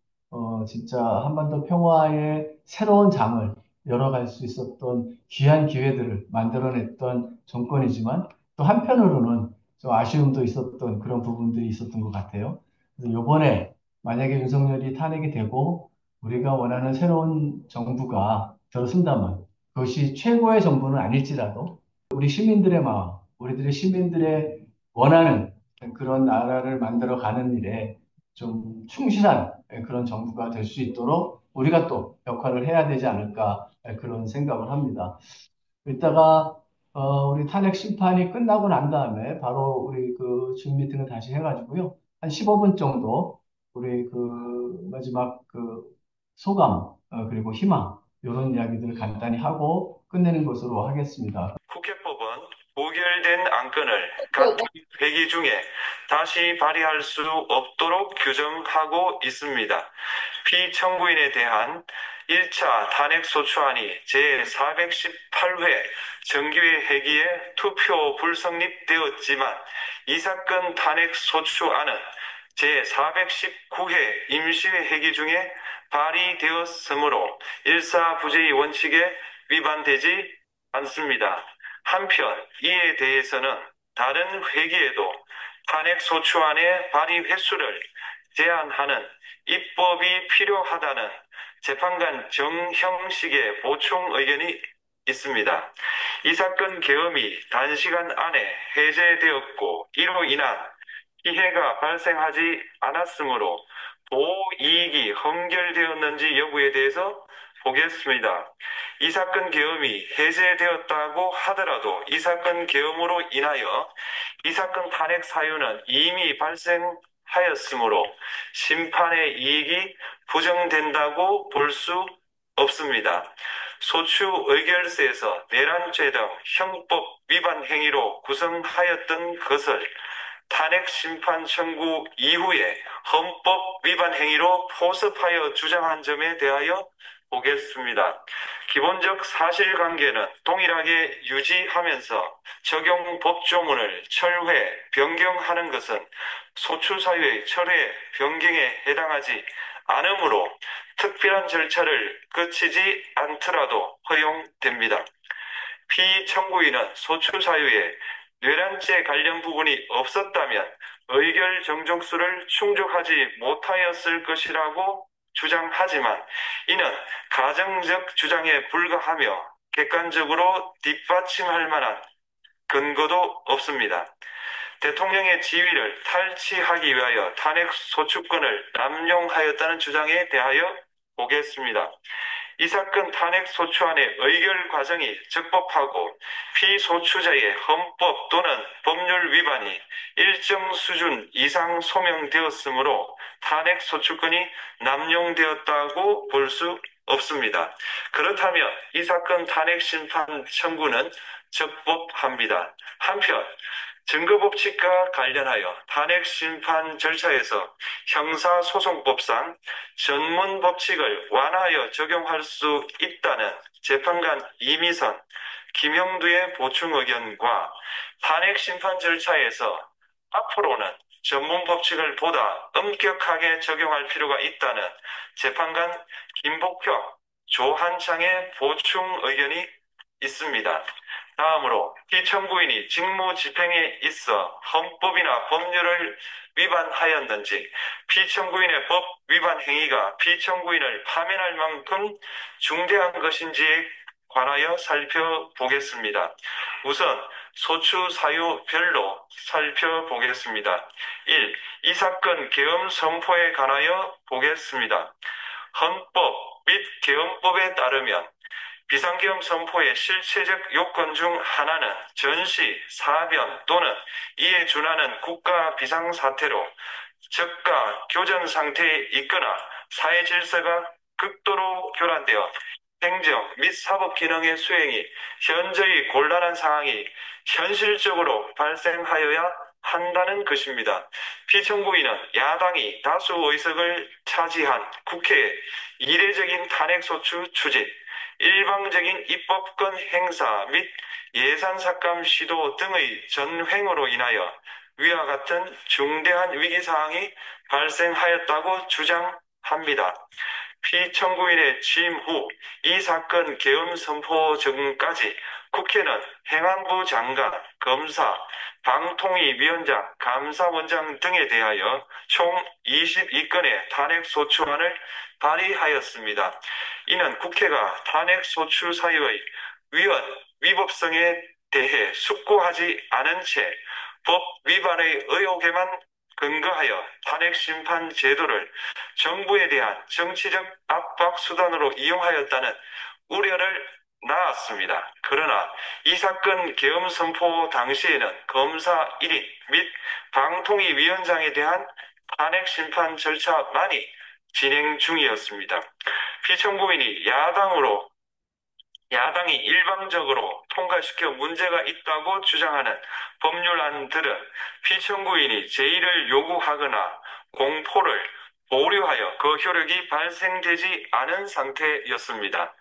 Speaker 3: 진짜 한반도 평화의 새로운 장을 열어갈 수 있었던 귀한 기회들을 만들어냈던 정권이지만 또 한편으로는 좀 아쉬움도 있었던 그런 부분들이 있었던 것 같아요. 그래서 이번에 만약에 윤석열이 탄핵이 되고 우리가 원하는 새로운 정부가 들어선다면 그것이 최고의 정부는 아닐지라도 우리 시민들의 마음, 우리들의 시민들의 원하는 그런 나라를 만들어 가는 일에 좀 충실한 그런 정부가 될 수 있도록 우리가 또 역할을 해야 되지 않을까 그런 생각을 합니다. 이따가 우리 탄핵 심판이 끝나고 난 다음에 바로 우리 그 줌 미팅을 다시 해가지고요. 한 15분 정도 우리 그 마지막 그 소감 그리고 희망 이런 이야기들을 간단히 하고 끝내는 것으로 하겠습니다.
Speaker 12: 국회법은 부결된 안건을 각 회기 중에 다시 발의할 수 없도록 규정하고 있습니다. 피청구인에 대한 1차 탄핵소추안이 제418회 정기회 회기에 투표 불성립되었지만 이 사건 탄핵소추안은 제419회 임시회 회기 중에 발의되었으므로 일사부재의 원칙에 위반되지 않습니다. 한편 이에 대해서는 다른 회기에도 탄핵소추안의 발의 횟수를 제한하는 입법이 필요하다는 재판관 정형식의 보충 의견이 있습니다. 이 사건 계엄이 단시간 안에 해제되었고 이로 인한 피해가 발생하지 않았으므로 보이익이 헌결되었는지 여부에 대해서 보겠습니다. 이 사건 계엄이 해제되었다고 하더라도 이 사건 계엄으로 인하여 이 사건 탄핵 사유는 이미 발생하였으므로 심판의 이익이 부정된다고 볼 수 없습니다. 소추 의결서에서 내란죄 등 형법 위반 행위로 구성하였던 것을 탄핵 심판 청구 이후에 헌법 위반 행위로 포섭하여 주장한 점에 대하여 보겠습니다. 기본적 사실관계는 동일하게 유지하면서 적용 법조문을 철회, 변경하는 것은 소추사유의 철회, 변경에 해당하지 않으므로 특별한 절차를 거치지 않더라도 허용됩니다. 피청구인은 소추사유에 뇌란죄 관련 부분이 없었다면 의결 정족수를 충족하지 못하였을 것이라고 주장하지만 이는 가정적 주장에 불과하며 객관적으로 뒷받침할 만한 근거도 없습니다. 대통령의 지위를 탈취하기 위하여 탄핵 소추권을 남용하였다는 주장에 대하여 보겠습니다. 이 사건 탄핵 소추안의 의결 과정이 적법하고 피소추자의 헌법 또는 법률 위반이 일정 수준 이상 소명되었으므로 탄핵 소추권이 남용되었다고 볼 수 없습니다. 그렇다면 이 사건 탄핵 심판 청구는 적법합니다. 한편 증거법칙과 관련하여 탄핵 심판 절차에서 형사소송법상 전문 법칙을 완화하여 적용할 수 있다는 재판관 이미선, 김형두의 보충 의견과 탄핵 심판 절차에서 앞으로는 전문 법칙을 보다 엄격하게 적용할 필요가 있다는 재판관 김복혁, 조한창의 보충 의견이 있습니다. 다음으로 피청구인이 직무집행에 있어 헌법이나 법률을 위반하였는지 피청구인의 법 위반 행위가 피청구인을 파면할 만큼 중대한 것인지에 관하여 살펴보겠습니다. 우선 소추 사유별로 살펴보겠습니다. 1. 이 사건 계엄 선포에 관하여 보겠습니다. 헌법 및 계엄법에 따르면 비상계엄 선포의 실체적 요건 중 하나는 전시, 사변 또는 이에 준하는 국가 비상사태로 적가 교전 상태에 있거나 사회 질서가 극도로 교란되어 행정 및 사법 기능의 수행이 현저히 곤란한 상황이 현실적으로 발생하여야 한다는 것입니다. 피청구인은 야당이 다수 의석을 차지한 국회의 이례적인 탄핵소추 추진, 일방적인 입법권 행사 및 예산삭감 시도 등의 전횡으로 인하여 위와 같은 중대한 위기사항이 발생하였다고 주장합니다. 피청구인의 취임 후 이 사건 계엄 선포 전까지 국회는 행안부 장관, 검사, 방통위위원장, 감사원장 등에 대하여 총 22건의 탄핵소추안을 발의하였습니다. 이는 국회가 탄핵소추 사유의 위헌, 위법성에 대해 숙고하지 않은 채 법 위반의 의혹에만 근거하여 탄핵 심판 제도를 정부에 대한 정치적 압박 수단으로 이용하였다는 우려를 낳았습니다. 그러나 이 사건 계엄 선포 당시에는 검사 1인 및 방통위 위원장에 대한 탄핵 심판 절차만이 진행 중이었습니다. 피청구인이 야당이 일방적으로 통과시켜 문제가 있다고 주장하는 법률안들은 피청구인이 제의를 요구하거나 공포를 보류하여 그 효력이 발생되지 않은 상태였습니다.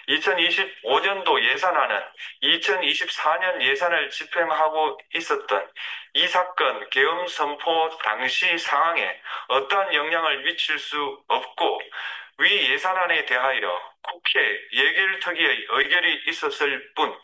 Speaker 12: 2025년도 예산안은 2024년 예산을 집행하고 있었던 이 사건 계엄 선포 당시 상황에 어떠한 영향을 미칠 수 없고 위 예산안에 대하여 국회 예결특위의 의결이 있었을 뿐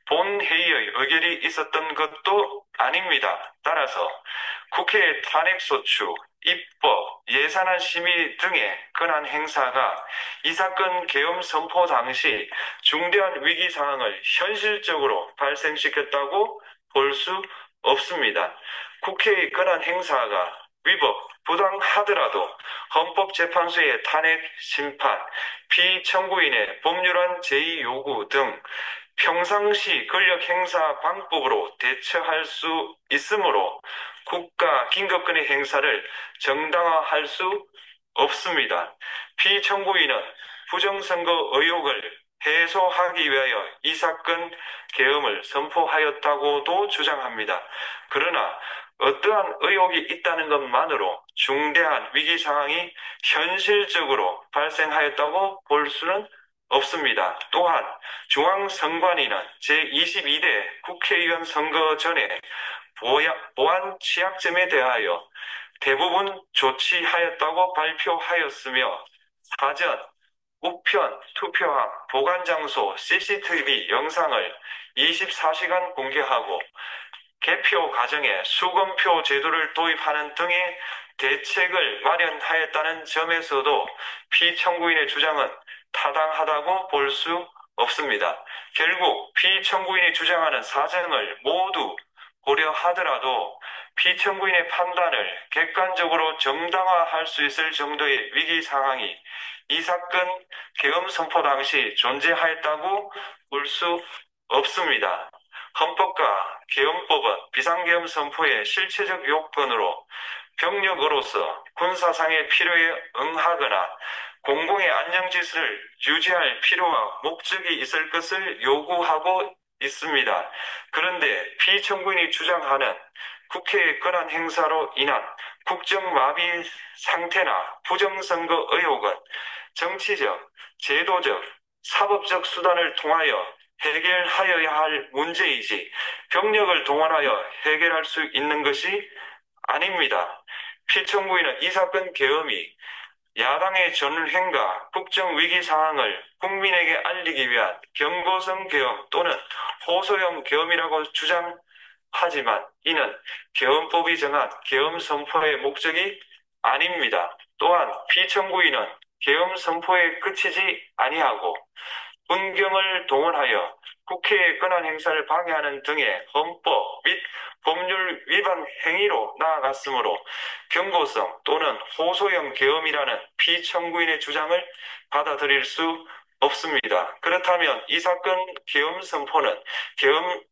Speaker 12: 본회의의 의결이 있었던 것도 아닙니다. 따라서 국회의 탄핵소추, 입법, 예산안 심의 등의 권한 행사가 이 사건 계엄 선포 당시 중대한 위기 상황을 현실적으로 발생시켰다고 볼 수 없습니다. 국회의 권한 행사가 위법, 부당하더라도 헌법재판소의 탄핵 심판, 피청구인의 법률안 제의 요구 등 평상시 권력 행사 방법으로 대처할 수 있으므로 국가 긴급권의 행사를 정당화할 수 없습니다. 피청구인은 부정선거 의혹을 해소하기 위하여 이 사건 계엄을 선포하였다고도 주장합니다. 그러나 어떠한 의혹이 있다는 것만으로 중대한 위기 상황이 현실적으로 발생하였다고 볼 수는 없습니다. 또한 중앙선관위는 제22대 국회의원 선거 전에 보안 취약점에 대하여 대부분 조치하였다고 발표하였으며 사전, 우편, 투표함, 보관장소, CCTV 영상을 24시간 공개하고 개표 과정에 수검표 제도를 도입하는 등의 대책을 마련하였다는 점에서도 피청구인의 주장은 타당하다고 볼 수 없습니다. 결국 피청구인이 주장하는 사정을 모두 고려하더라도 피청구인의 판단을 객관적으로 정당화할 수 있을 정도의 위기 상황이 이 사건 계엄 선포 당시 존재하였다고 볼 수 없습니다. 헌법과 계엄법은 비상계엄 선포의 실체적 요건으로 병력으로서 군사상의 필요에 응하거나 공공의 안정질서를 유지할 필요와 목적이 있을 것을 요구하고 있습니다. 그런데 피청구인이 주장하는 국회의 권한 행사로 인한 국정마비 상태나 부정선거 의혹은 정치적, 제도적, 사법적 수단을 통하여 해결하여야 할 문제이지 병력을 동원하여 해결할 수 있는 것이 아닙니다. 피청구인은 이 사건 계엄이 야당의 전횡과 국정위기 상황을 국민에게 알리기 위한 경고성 계엄 또는 호소형 계엄이라고 주장하지만 이는 계엄법이 정한 계엄 선포의 목적이 아닙니다. 또한 피청구인은 계엄 선포에 그치지 아니하고 군경을 동원하여 국회의 권한 행사를 방해하는 등의 헌법 및 법률 위반 행위로 나아갔으므로 경고성 또는 호소형 계엄이라는 피청구인의 주장을 받아들일 수 없습니다. 그렇다면 이 사건 계엄 선포는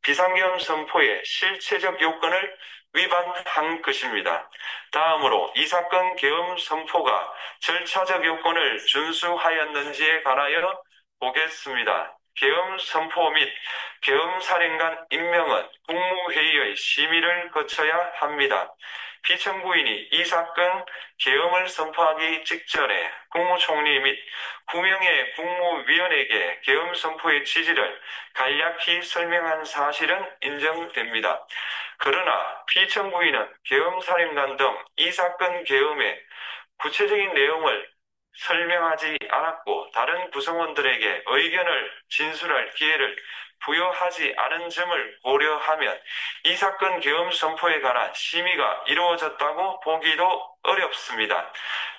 Speaker 12: 비상계엄 선포의 실체적 요건을 위반한 것입니다. 다음으로 이 사건 계엄 선포가 절차적 요건을 준수하였는지에 관하여 보겠습니다. 계엄 선포 및 계엄 사령관 임명은 국무회의의 심의를 거쳐야 합니다. 피청구인이 이 사건 계엄을 선포하기 직전에 국무총리 및 9명의 국무위원에게 계엄 선포의 취지를 간략히 설명한 사실은 인정됩니다. 그러나 피청구인은 계엄 사령관 등 이 사건 계엄의 구체적인 내용을 설명하지 않았고 다른 구성원들에게 의견을 진술할 기회를 부여하지 않은 점을 고려하면 이 사건 계엄 선포에 관한 심의가 이루어졌다고 보기도 어렵습니다.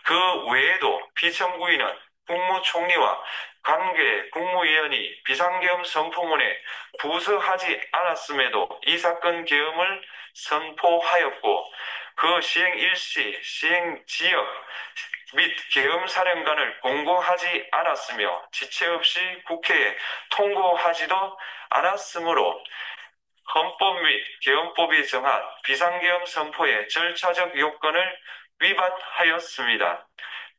Speaker 12: 그 외에도 피청구인은 국무총리와 관계 국무위원이 비상계엄 선포문에 부서하지 않았음에도 이 사건 계엄을 선포하였고 그 시행 일시, 시행 지역 및 계엄사령관을 공고하지 않았으며 지체 없이 국회에 통고하지도 않았으므로 헌법 및 계엄법이 정한 비상계엄 선포의 절차적 요건을 위반하였습니다.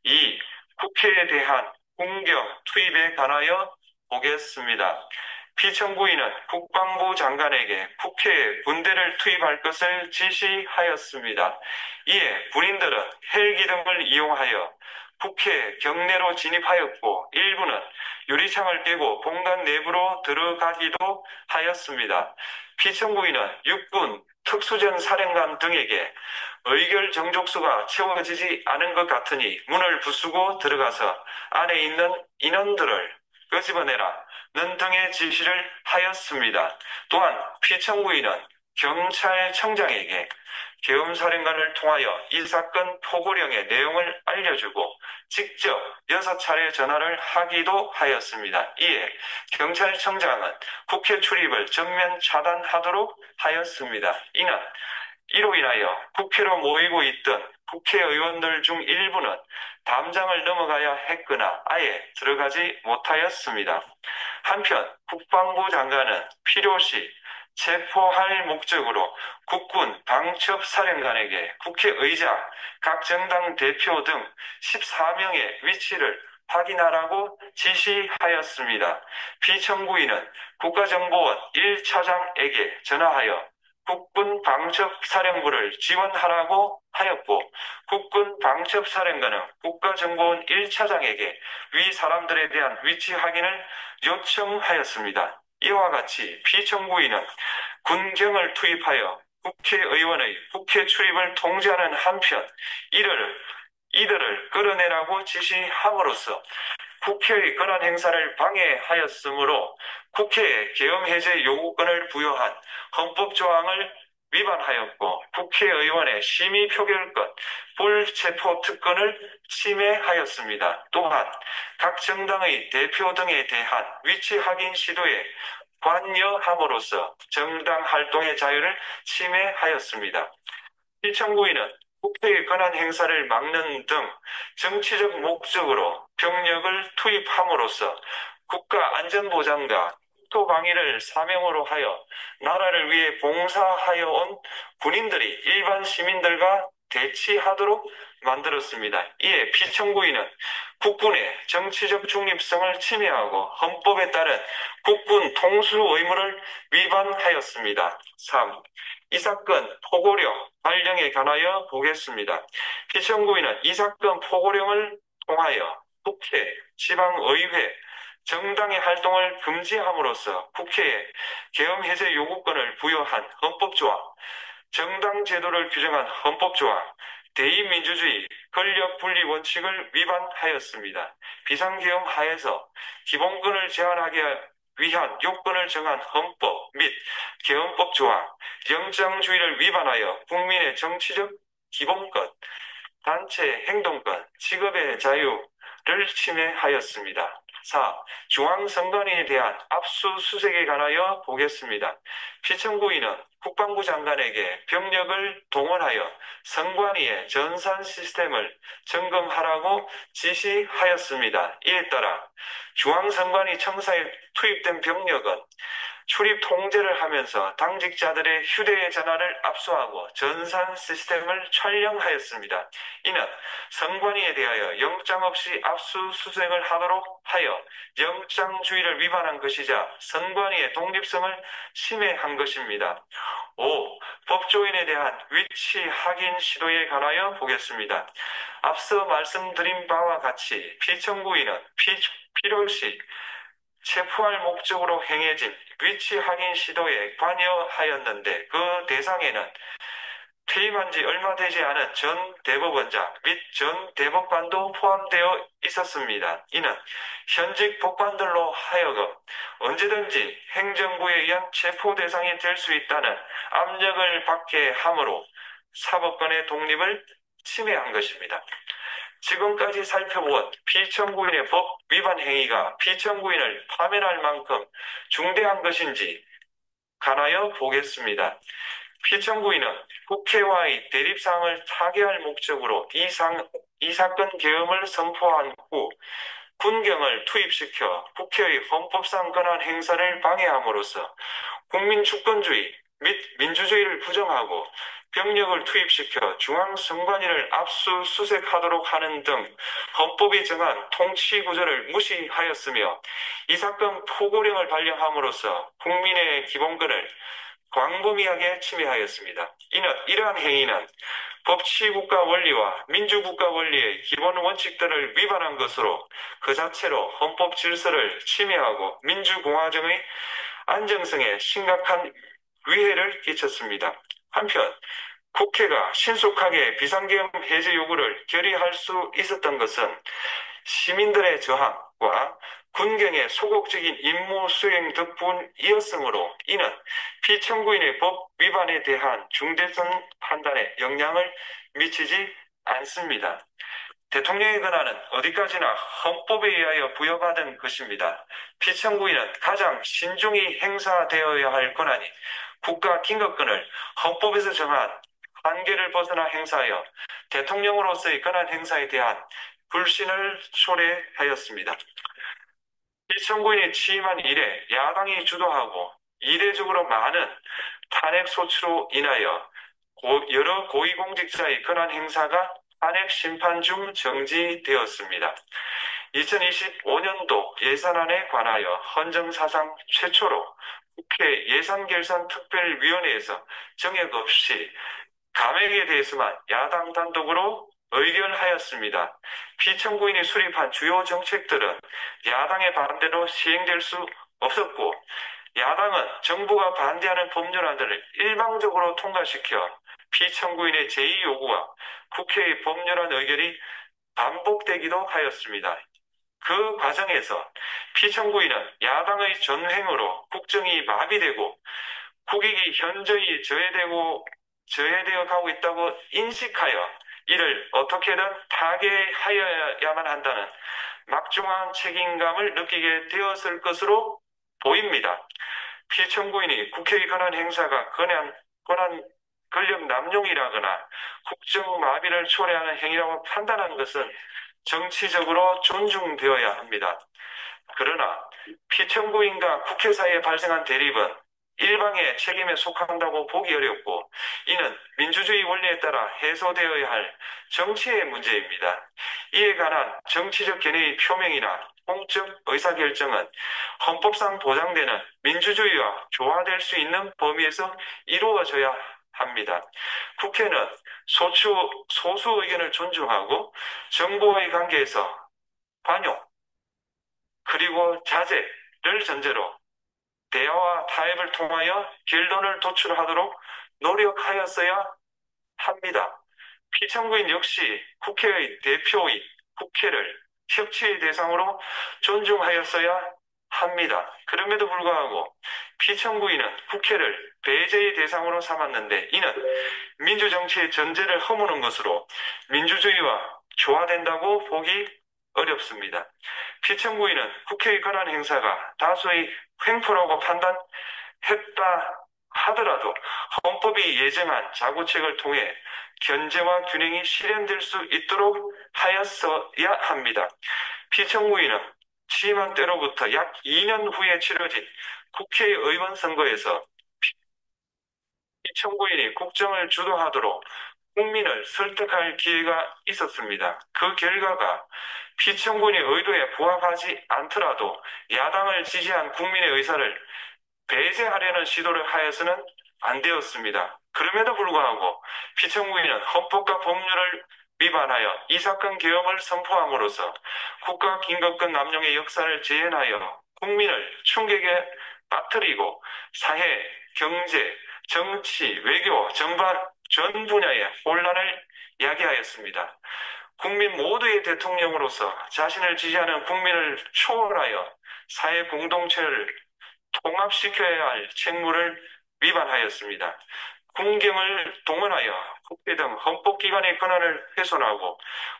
Speaker 12: 2. 국회에 대한 군경 투입에 관하여 보겠습니다. 피청구인은 국방부 장관에게 국회에 군대를 투입할 것을 지시하였습니다. 이에 군인들은 헬기 등을 이용하여 국회 경내로 진입하였고 일부는 유리창을 깨고 본관 내부로 들어가기도 하였습니다. 피청구인은 육군 특수전 사령관 등에게 의결 정족수가 채워지지 않은 것 같으니 문을 부수고 들어가서 안에 있는 인원들을 끄집어내라는 등의 지시를 하였습니다. 또한 피청구인은 경찰청장에게 계엄사령관을 통하여 이 사건 포고령의 내용을 알려주고 직접 6차례 전화를 하기도 하였습니다. 이에 경찰청장은 국회 출입을 전면 차단하도록 하였습니다. 이로 인하여 국회로 모이고 있던 국회의원들 중 일부는 담장을 넘어가야 했거나 아예 들어가지 못하였습니다. 한편 국방부 장관은 필요시 체포할 목적으로 국군 방첩사령관에게 국회의장, 각 정당 대표 등 14명의 위치를 확인하라고 지시하였습니다. 피청구인은 국가정보원 1차장에게 전화하여 국군 방첩사령부를 지원하라고 하였고 국군 방첩사령관은 국가정보원 1차장에게 위 사람들에 대한 위치 확인을 요청하였습니다. 이와 같이 피청구인은 군경을 투입하여 국회의원의 국회 출입을 통제하는 한편 이들을 끌어내라고 지시함으로써 국회의 권한 행사를 방해하였으므로 국회에 계엄 해제 요구권을 부여한 헌법 조항을 위반하였고 국회의원의 심의 표결권, 불체포 특권을 침해하였습니다. 또한 각 정당의 대표 등에 대한 위치 확인 시도에 관여함으로써 정당 활동의 자유를 침해하였습니다. 피청구인은 국회의 권한 행사를 막는 등 정치적 목적으로 병력을 투입함으로써 국가 안전보장과 국토방위를 사명으로 하여 나라를 위해 봉사하여 온 군인들이 일반 시민들과 대치하도록 만들었습니다. 이에 피청구인은 국군의 정치적 중립성을 침해하고 헌법에 따른 국군 통수 의무를 위반하였습니다. 3. 이 사건 포고령 발령에 관하여 보겠습니다. 피청구인은 이 사건 포고령을 통하여 국회, 지방의회, 정당의 활동을 금지함으로써 국회에 계엄 해제 요구권을 부여한 헌법조항, 정당 제도를 규정한 헌법조항, 대의민주주의, 권력분리 원칙을 위반하였습니다. 비상계엄 하에서 기본권을 제한하기 위한 요건을 정한 헌법 및 계엄법 조항, 영장주의를 위반하여 국민의 정치적 기본권, 단체 행동권, 직업의 자유를 침해하였습니다. 4. 중앙선관위에 대한 압수수색에 관하여 보겠습니다. 피청구인은 국방부 장관에게 병력을 동원하여 선관위의 전산 시스템을 점검하라고 지시하였습니다. 이에 따라 중앙선관위 청사에 투입된 병력은 출입 통제를 하면서 당직자들의 휴대전화를 압수하고 전산 시스템을 촬영하였습니다. 이는 선관위에 대하여 영장 없이 압수수색을 하도록 하여 영장주의를 위반한 것이자 선관위의 독립성을 침해한 것입니다. 5. 법조인에 대한 위치 확인 시도에 관하여 보겠습니다. 앞서 말씀드린 바와 같이 피청구인은 필요시 체포할 목적으로 행해진 위치 확인 시도에 관여하였는데 그 대상에는 퇴임한 지 얼마 되지 않은 전 대법원장 및 전 대법관도 포함되어 있었습니다. 이는 현직 법관들로 하여금 언제든지 행정부에 의한 체포 대상이 될 수 있다는 압력을 받게 함으로 사법권의 독립을 침해한 것입니다. 지금까지 살펴본 피청구인의 법 위반 행위가 피청구인을 파면할 만큼 중대한 것인지 관하여 보겠습니다. 피청구인은 국회와의 대립사항을 타개할 목적으로 이 사건 계엄을 선포한 후 군경을 투입시켜 국회의 헌법상 권한 행사를 방해함으로써 국민 주권주의 및 민주주의를 부정하고 병력을 투입시켜 중앙선관위를 압수수색하도록 하는 등 헌법이 정한 통치구조를 무시하였으며 이 사건 포고령을 발령함으로써 국민의 기본권을 광범위하게 침해하였습니다. 이러한 행위는 법치국가 원리와 민주국가 원리의 기본 원칙들을 위반한 것으로 그 자체로 헌법 질서를 침해하고 민주공화정의 안정성에 심각한 위해를 끼쳤습니다. 한편 국회가 신속하게 비상계엄 해제 요구를 결의할 수 있었던 것은 시민들의 저항과 군경의 소극적인 임무 수행 덕분이었으므로 이는 피청구인의 법 위반에 대한 중대성 판단에 영향을 미치지 않습니다. 대통령의 권한은 어디까지나 헌법에 의하여 부여받은 것입니다. 피청구인은 가장 신중히 행사되어야 할 권한이 국가 긴급권을 헌법에서 정한 한계를 벗어나 행사하여 대통령으로서의 권한 행사에 대한 불신을 초래하였습니다. 피청구인이 취임한 이래 야당이 주도하고 이례적으로 많은 탄핵 소추로 인하여 여러 고위공직자의 권한 행사가 탄핵 심판 중 정지되었습니다. 2025년도 예산안에 관하여 헌정사상 최초로 국회 예산결산특별위원회에서 정액 없이 감액에 대해서만 야당 단독으로 의결하였습니다. 피청구인이 수립한 주요 정책들은 야당의 반대로 시행될 수 없었고 야당은 정부가 반대하는 법률안들을 일방적으로 통과시켜 피청구인의 제2 요구와 국회의 법률안 의결이 반복되기도 하였습니다. 그 과정에서 피청구인은 야당의 전횡으로 국정이 마비되고 국익이 현저히 저해되어 가고 있다고 인식하여 이를 어떻게든 타개하여야만 한다는 막중한 책임감을 느끼게 되었을 것으로 보입니다. 피청구인이 국회의 권한 행사가 권력 남용이라거나 국정 마비를 초래하는 행위라고 판단한 것은 정치적으로 존중되어야 합니다. 그러나 피청구인과 국회 사이에 발생한 대립은 일방의 책임에 속한다고 보기 어렵고 이는 민주주의 원리에 따라 해소되어야 할 정치의 문제입니다. 이에 관한 정치적 견해의 표명이나 공적 의사결정은 헌법상 보장되는 민주주의와 조화될 수 있는 범위에서 이루어져야 합니다. 국회는 소수 의견을 존중하고 정부와의 관계에서 관용 그리고 자제를 전제로 대화와 타협을 통하여 결론을 도출하도록 노력하였어야 합니다. 피청구인 역시 국회의 대표인 국회를 협치의 대상으로 존중하였어야 합니다. 그럼에도 불구하고 피청구인은 국회를 배제의 대상으로 삼았는데 이는 민주정치의 전제를 허무는 것으로 민주주의와 조화된다고 보기 어렵습니다. 피청구인은 국회의 권한 행사가 다수의 횡포라고 판단했다 하더라도 헌법이 예정한 자구책을 통해 견제와 균형이 실현될 수 있도록 하였어야 합니다. 피청구인은 취임한 때로부터 약 2년 후에 치러진 국회의원 선거에서 피청구인이 국정을 주도하도록 국민을 설득할 기회가 있었습니다. 그 결과가 피청구인의 의도에 부합하지 않더라도 야당을 지지한 국민의 의사를 배제하려는 시도를 하여서는 안 되었습니다. 그럼에도 불구하고 피청구인은 헌법과 법률을 위반하여 이 사건 계엄을 선포함으로써 국가 긴급권 남용의 역사를 재현하여 국민을 충격에 빠뜨리고 사회, 경제, 정치, 외교 전반 전 분야의 혼란을 야기하였습니다. 국민 모두의 대통령으로서 자신을 지지하는 국민을 초월하여 사회 공동체를 통합시켜야 할 책무를 위반하였습니다. 군경을 동원하여 국회 등 헌법기관의 권한을 훼손하고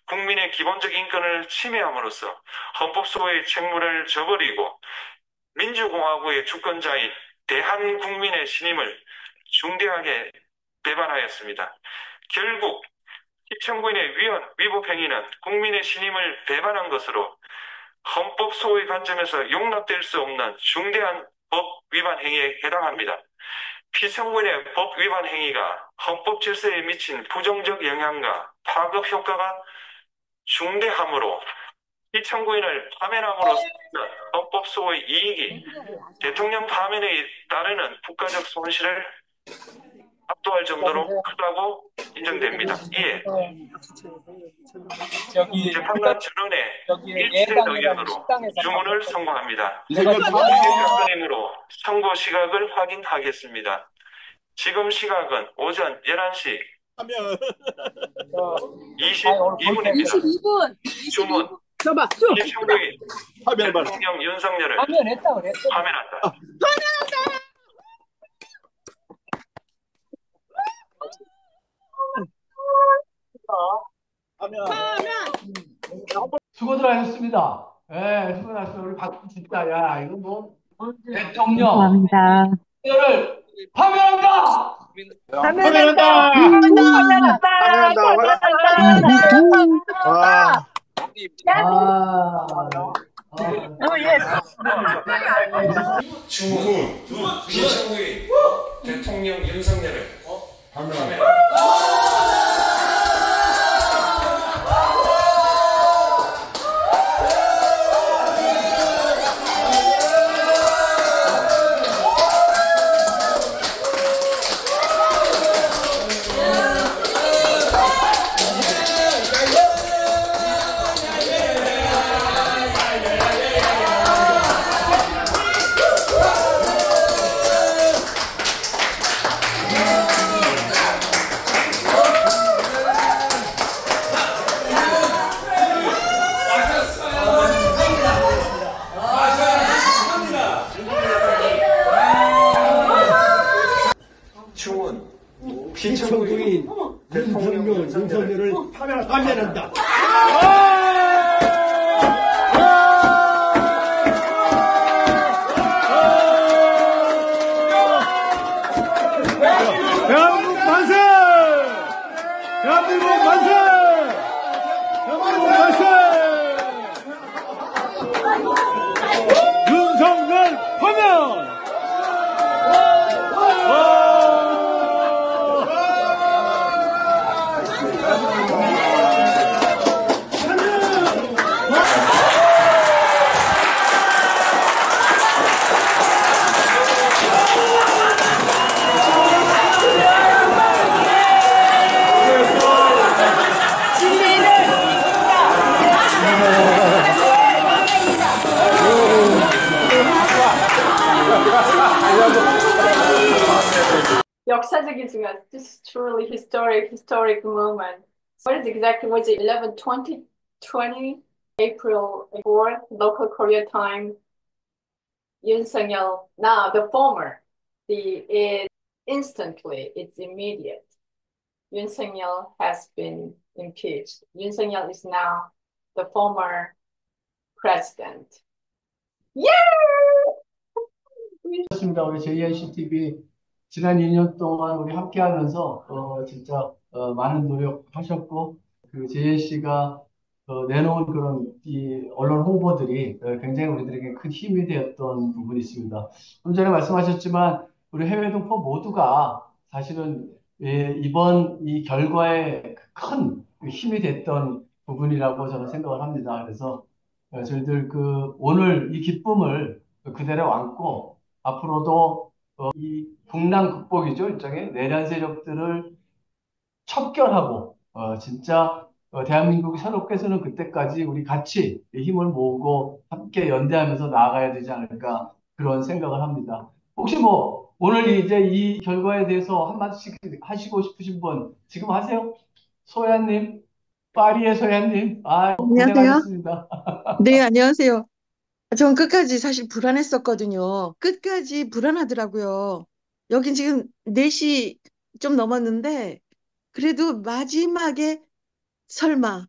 Speaker 12: 국민의 기본적 인권을 침해함으로써 헌법소의 책무를 저버리고 민주공화국의 주권자인 대한국민의 신임을 중대하게 배반하였습니다. 결국 시청구인의 위법 행위는 국민의 신임을 배반한 것으로 헌법소의 관점에서 용납될 수 없는 중대한 법 위반 행위에 해당합니다. 피청구인의 법 위반 행위가 헌법 질서에 미친 부정적 영향과 파급 효과가 중대하므로 피청구인을 파면함으로써 헌법소의 이익이 대통령 파면에 따르는 국가적 손실을 압도할 정도로 크다고 인정됩니다. 이에 재판관 전원의 일치된 의견으로 주문을 선고합니다. 이으로 선고 시각을 확인하겠습니다. 지금 시각은 오전 11시 22분입니다.
Speaker 13: 22분.
Speaker 12: 주문. 피청구인 대통령 윤석열을 파면한다.
Speaker 3: 수고들 하셨습니다. 예, 수고하셨습니다. 우리 박수 진짜, 야, 이거 뭐, 대통령,
Speaker 13: 감사합니다.
Speaker 3: 를 파면한다!
Speaker 11: 파면한다!
Speaker 3: 와.
Speaker 12: 주문 피청구인 대통령 윤석열을 파면한다.
Speaker 14: 피청구인 대통령 윤석열을 파면한다.
Speaker 15: 대한민국 만세! 대한민국 만세! 대한민국 만세! 윤석열 파면!
Speaker 10: 역사적이지만 this is truly historic moment. What is exactly was it 11/20/20 April 4th local Korea time. Yoon Sung-yeol, now the former, it's immediate. Yoon Sung-yeol has been impeached. Yoon Sung-yeol is now the former president. Yay!
Speaker 3: 그렇습니다. 우리 JNCTV 지난 2년 동안 우리 함께하면서 진짜 많은 노력하셨고 그 JNC가 내놓은 그런 이 언론 홍보들이 굉장히 우리들에게 큰 힘이 되었던 부분이 있습니다. 좀 전에 말씀하셨지만 우리 해외 동포 모두가 사실은 이번 이 결과에 큰 힘이 됐던 부분이라고 저는 생각을 합니다. 그래서 저희들 오늘 이 기쁨을 그대로 안고 앞으로도 이 국난 극복이죠. 일종의 내란 세력들을 척결하고 진짜 대한민국이 새롭게 서는 그때까지 우리 같이 힘을 모으고 함께 연대하면서 나아가야 되지 않을까 그런 생각을 합니다. 혹시 뭐 오늘 이제 이 결과에 대해서 한마디씩 하시고 싶으신 분 지금 하세요? 소야님, 파리의 소야님,
Speaker 16: 안녕하세요.
Speaker 3: 고생하셨습니다.
Speaker 16: 네, 안녕하세요. 전 끝까지 사실 불안했었거든요. 끝까지 불안하더라고요. 여긴 지금 4시 좀 넘었는데 그래도 마지막에 설마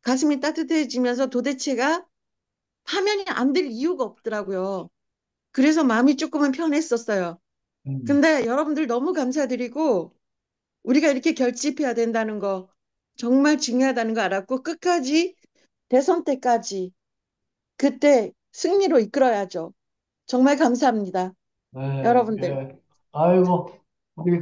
Speaker 16: 가슴이 따뜻해지면서 도대체가 파면이 안 될 이유가 없더라고요. 그래서 마음이 조금은 편했었어요. 근데 여러분들 너무 감사드리고 우리가 이렇게 결집해야 된다는 거 정말 중요하다는 거 알았고 끝까지 대선 때까지 그때 승리로 이끌어야죠. 정말 감사합니다.
Speaker 3: 네,
Speaker 16: 여러분들.
Speaker 3: 예. 아이고, 우리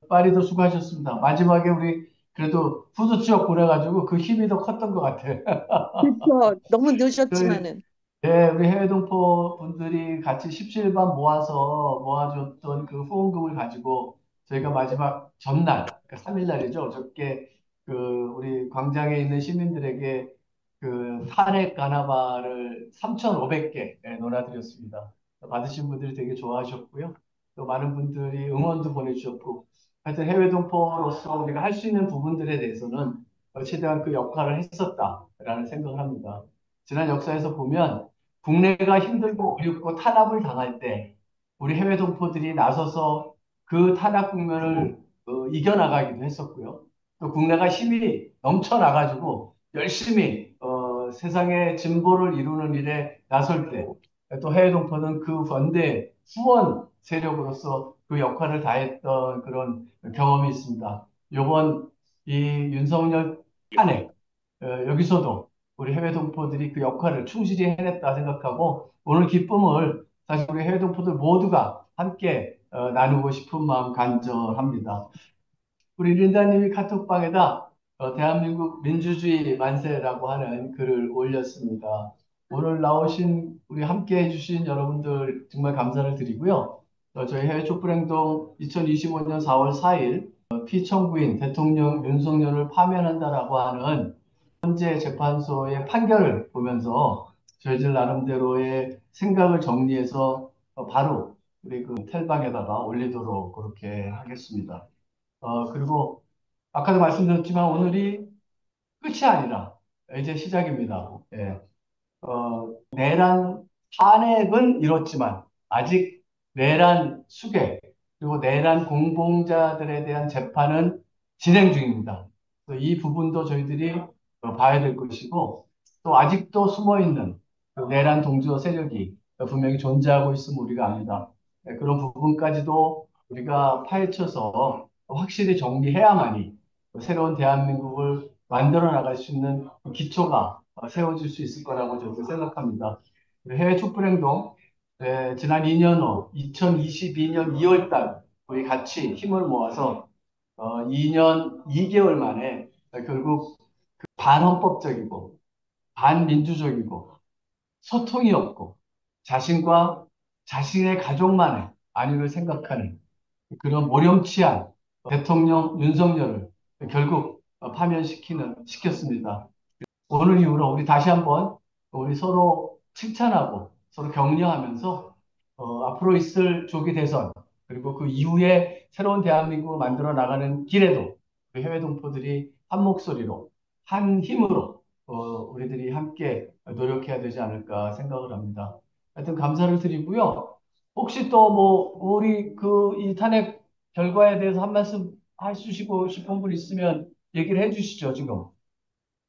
Speaker 3: 파리도 수고하셨습니다. 마지막에 우리 그래도 후드 쭉 보내가지고 그 힘이 더 컸던 것 같아요.
Speaker 16: 그렇죠. 너무
Speaker 3: 저희,
Speaker 16: 늦었지만은.
Speaker 3: 예, 우리 해외 동포 분들이 같이 17반 모아서 모아줬던 그 후원금을 가지고 저희가 마지막 전날, 그러니까 3일 날이죠. 저께 우리 광장에 있는 시민들에게 탄핵 가나바를 3,500개 놀아드렸습니다. 받으신 분들이 되게 좋아하셨고요. 또 많은 분들이 응원도 보내주셨고, 하여튼 해외 동포로서 우리가 할 수 있는 부분들에 대해서는 최대한 그 역할을 했었다라는 생각을 합니다. 지난 역사에서 보면 국내가 힘들고 어렵고 탄압을 당할 때 우리 해외 동포들이 나서서 그 탄압 국면을 이겨나가기도 했었고요. 또 국내가 힘이 넘쳐나가지고 열심히 세상의 진보를 이루는 일에 나설 때 또 해외 동포는 그 번대 후원 세력으로서 그 역할을 다했던 그런 경험이 있습니다. 요번 이 윤석열 탄핵 여기서도 우리 해외 동포들이 그 역할을 충실히 해냈다 생각하고 오늘 기쁨을 사실 우리 해외 동포들 모두가 함께 나누고 싶은 마음 간절합니다. 우리 린다님이 카톡방에다 대한민국 민주주의 만세라고 하는 글을 올렸습니다. 오늘 나오신 우리 함께 해주신 여러분들 정말 감사를 드리고요. 저희 해외 촛불행동 2025년 4월 4일 피청구인 대통령 윤석열을 파면한다라고 하는 현재 재판소의 판결을 보면서 저희들 나름대로의 생각을 정리해서 바로 우리 텔방에다가 올리도록 그렇게 하겠습니다. 그리고 아까도 말씀드렸지만 오늘이 끝이 아니라 이제 시작입니다. 예. 내란 탄핵은 이렇지만 아직 내란 수괴 그리고 내란 공범자들에 대한 재판은 진행 중입니다. 이 부분도 저희들이 봐야 될 것이고 또 아직도 숨어 있는 내란 동조 세력이 분명히 존재하고 있음을 우리가 압니다. 그런 부분까지도 우리가 파헤쳐서 확실히 정리해야만이 새로운 대한민국을 만들어 나갈 수 있는 기초가 세워질 수 있을 거라고 저도 생각합니다. 해외 촛불행동 지난 2년 후 2022년 2월 달 우리 같이 힘을 모아서 2년 2개월 만에 결국 반헌법적이고 반민주적이고 소통이 없고 자신과 자신의 가족만의 안위를 생각하는 그런 모렴치한 대통령 윤석열을 결국 시켰습니다. 오늘 이후로 우리 다시 한번 우리 서로 칭찬하고 서로 격려하면서 앞으로 있을 조기 대선 그리고 그 이후에 새로운 대한민국을 만들어 나가는 길에도 우리 해외 동포들이 한 목소리로 한 힘으로 우리들이 함께 노력해야 되지 않을까 생각을 합니다. 하여튼 감사를 드리고요. 혹시 또 우리 이 탄핵 결과에 대해서 한 말씀 해주시고 싶은 분 있으면 얘기를 해주시죠, 지금.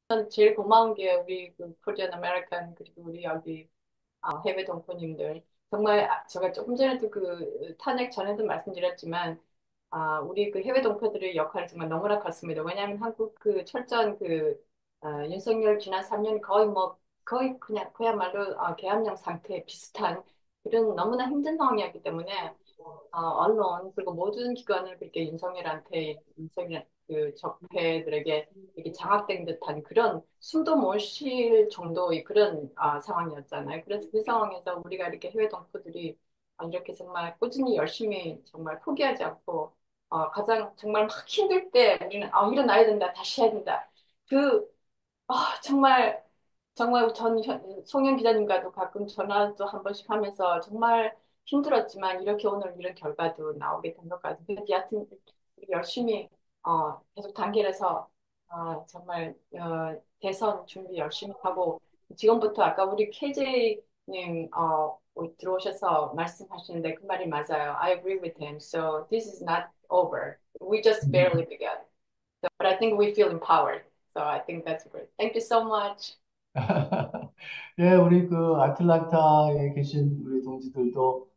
Speaker 10: 전 제일 고마운 게 우리 코리안 아메리칸 그리고 우리 여기 해외 동포님들 정말 제가 조금 전에도 탄핵 전에도 말씀드렸지만 우리 해외 동포들의 역할이 정말 너무나 컸습니다. 왜냐하면 한국 철저한 윤석열 지난 3년 거의 그냥 그야말로 계엄령 상태 비슷한 이런 너무나 힘든 상황이었기 때문에 언론 그리고 모든 기관을 그렇게 윤석열 적폐들에게 이렇게 장악된 듯한 그런 숨도 못 쉴 정도의 그런 상황이었잖아요. 그래서 그 상황에서 우리가 이렇게 해외 동포들이 이렇게 정말 꾸준히 열심히 정말 포기하지 않고 가장 정말 막 힘들 때 우리는 일어나야 된다, 다시 해야 된다. 정말 정말 송영 기자님과도 가끔 전화도 한 번씩 하면서 정말 힘들었지만 이렇게 오늘 이런 결과도 나오게 된 것 같아요. 그래서 여하튼 열심히 계속 단결해서 정말 대선 준비 열심히 하고 지금부터 아까 우리 KJ님 들어오셔서 말씀하시는데 그 말이 맞아요. I agree with him. So this is not over. We just barely began. But I think we feel empowered. So I think that's great. Thank you so much.
Speaker 3: 예, 우리 그 아틀란타에 계신 우리 동지들도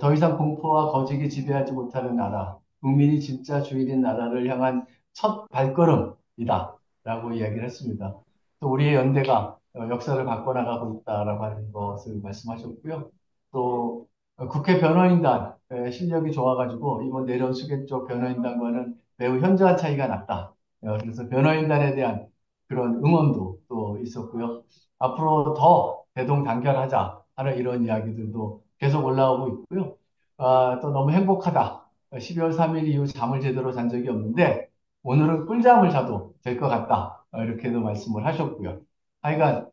Speaker 3: 더 이상 공포와 거짓이 지배하지 못하는 나라, 국민이 진짜 주인인 나라를 향한 첫 발걸음이다 라고 이야기를 했습니다. 또 우리의 연대가 역사를 바꿔나가고 있다라고 하는 것을 말씀하셨고요. 또 국회 변호인단 실력이 좋아가지고 이번 내려온 수계 쪽 변호인단과는 매우 현저한 차이가 났다. 그래서 변호인단에 대한 그런 응원도 또 있었고요. 앞으로 더 대동단결하자 하는 이런 이야기들도 계속 올라오고 있고요. 또 너무 행복하다. 12월 3일 이후 잠을 제대로 잔 적이 없는데 오늘은 꿀잠을 자도 될 것 같다. 이렇게도 말씀을 하셨고요. 하여간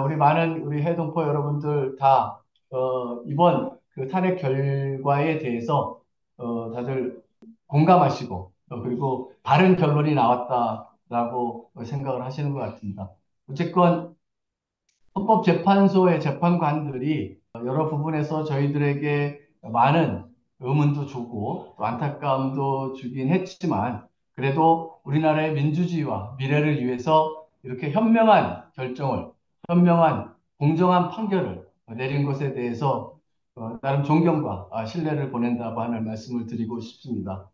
Speaker 3: 우리 많은 우리 해동포 여러분들 다 이번 그 탄핵 결과에 대해서 다들 공감하시고 그리고 바른 결론이 나왔다라고 생각을 하시는 것 같습니다. 어쨌건 헌법재판소의 재판관들이 여러 부분에서 저희들에게 많은 의문도 주고 또 안타까움도 주긴 했지만 그래도 우리나라의 민주주의와 미래를 위해서 이렇게 현명한 결정을, 현명한 공정한 판결을 내린 것에 대해서 나름 존경과 신뢰를 보낸다고 하는 말씀을 드리고 싶습니다.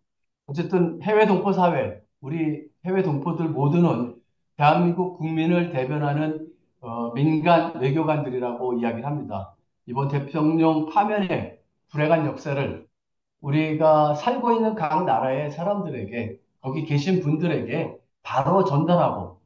Speaker 3: 어쨌든 해외 동포 사회, 우리 해외 동포들 모두는 대한민국 국민을 대변하는 민간 외교관들이라고 이야기를 합니다. 이번 대통령 파면의 불행한 역사를 우리가 살고 있는 각 나라의 사람들에게, 거기 계신 분들에게 바로 전달하고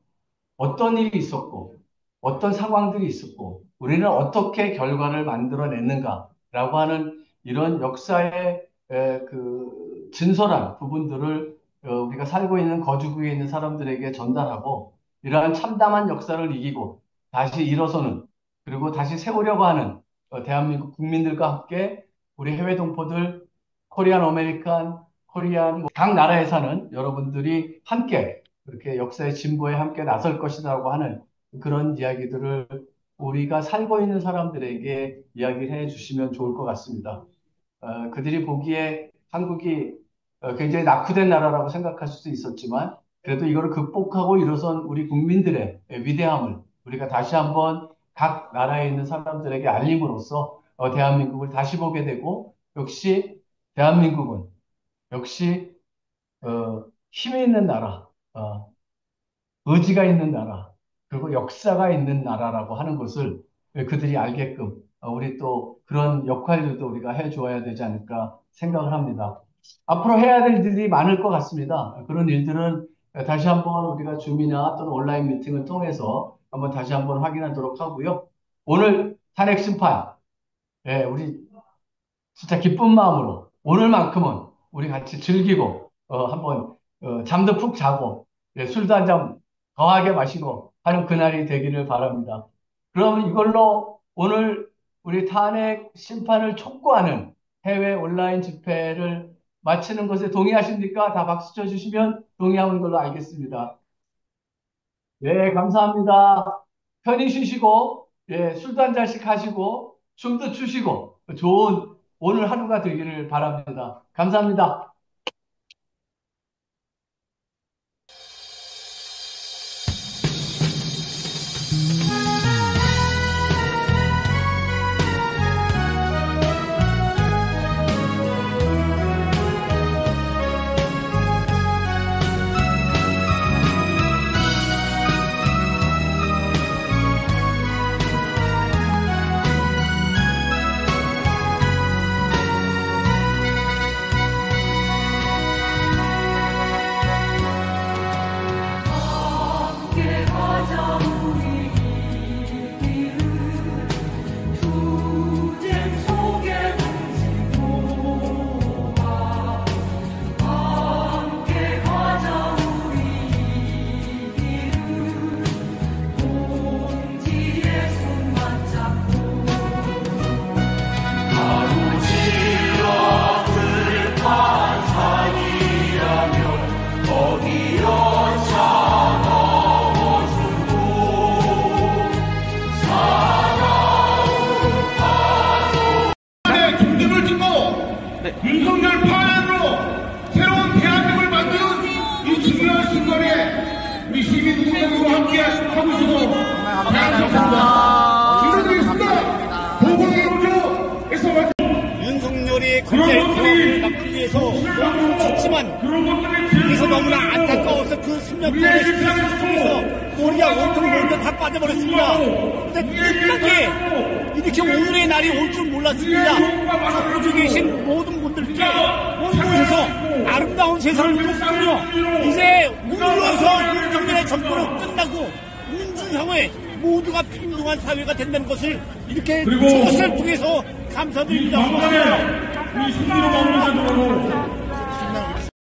Speaker 3: 어떤 일이 있었고 어떤 상황들이 있었고 우리는 어떻게 결과를 만들어냈는가라고 하는 이런 역사의 그 진솔한 부분들을 우리가 살고 있는 거주국에 있는 사람들에게 전달하고 이러한 참담한 역사를 이기고 다시 일어서는 그리고 다시 세우려고 하는 대한민국 국민들과 함께 우리 해외 동포들, 코리안 아메리칸, 코리안 각 나라에 사는 여러분들이 함께 그렇게 역사의 진보에 함께 나설 것이라고 하는 그런 이야기들을 우리가 살고 있는 사람들에게 이야기를 해 주시면 좋을 것 같습니다. 그들이 보기에 한국이 굉장히 낙후된 나라라고 생각할 수도 있었지만 그래도 이거를 극복하고 일어선 우리 국민들의 위대함을 우리가 다시 한번 각 나라에 있는 사람들에게 알림으로써 대한민국을 다시 보게 되고 역시 대한민국은 역시 힘이 있는 나라, 의지가 있는 나라, 그리고 역사가 있는 나라라고 하는 것을 그들이 알게끔 우리 또 그런 역할들도 우리가 해줘야 되지 않을까 생각을 합니다. 앞으로 해야 될 일들이 많을 것 같습니다. 그런 일들은 다시 한번 우리가 줌이나 또는 온라인 미팅을 통해서 한번 다시 한번 확인하도록 하고요. 오늘 탄핵 심판, 우리 진짜 기쁜 마음으로 오늘만큼은 우리 같이 즐기고 한번 잠도 푹 자고 술도 한 잔 더하게 마시고 하는 그날이 되기를 바랍니다. 그럼 이걸로 오늘 우리 탄핵 심판을 촉구하는 해외 온라인 집회를 마치는 것에 동의하십니까? 다 박수 쳐주시면 동의하는 걸로 알겠습니다. 네, 감사합니다. 편히 쉬시고 술도 한 잔씩 하시고 춤도 추시고 좋은 오늘 하루가 되기를 바랍니다. 감사합니다.
Speaker 15: 윤석열 파면으로 새로운 대한민국을 만드는 이 중요한 순간에
Speaker 12: 시민 동맹으로 함께 하고 있어서 감사합니다. 인사드리겠습니다. 보고드리죠.
Speaker 15: 윤석열이 검찰을 막기 위해서 너무 졌지만 그래서 너무나 안타까워서 그 10년 동안의 스트레스 속에서 머리가 온통 멀다 다 빠져버렸습니다. 근데 끝까지 이렇게 오늘의 날이 올 줄 몰랐습니다. 호주에 계신 모든 분들께 온 곳에서 아름다운 세상을 꿈꾸며 이제 우리로서 윤석열의 정권은 끝나고 민주사회 모두가 평등한 사회가 된다는 것을 이렇게 저것을 통해서 감사드립니다.
Speaker 12: 이 승리로 마무리하도록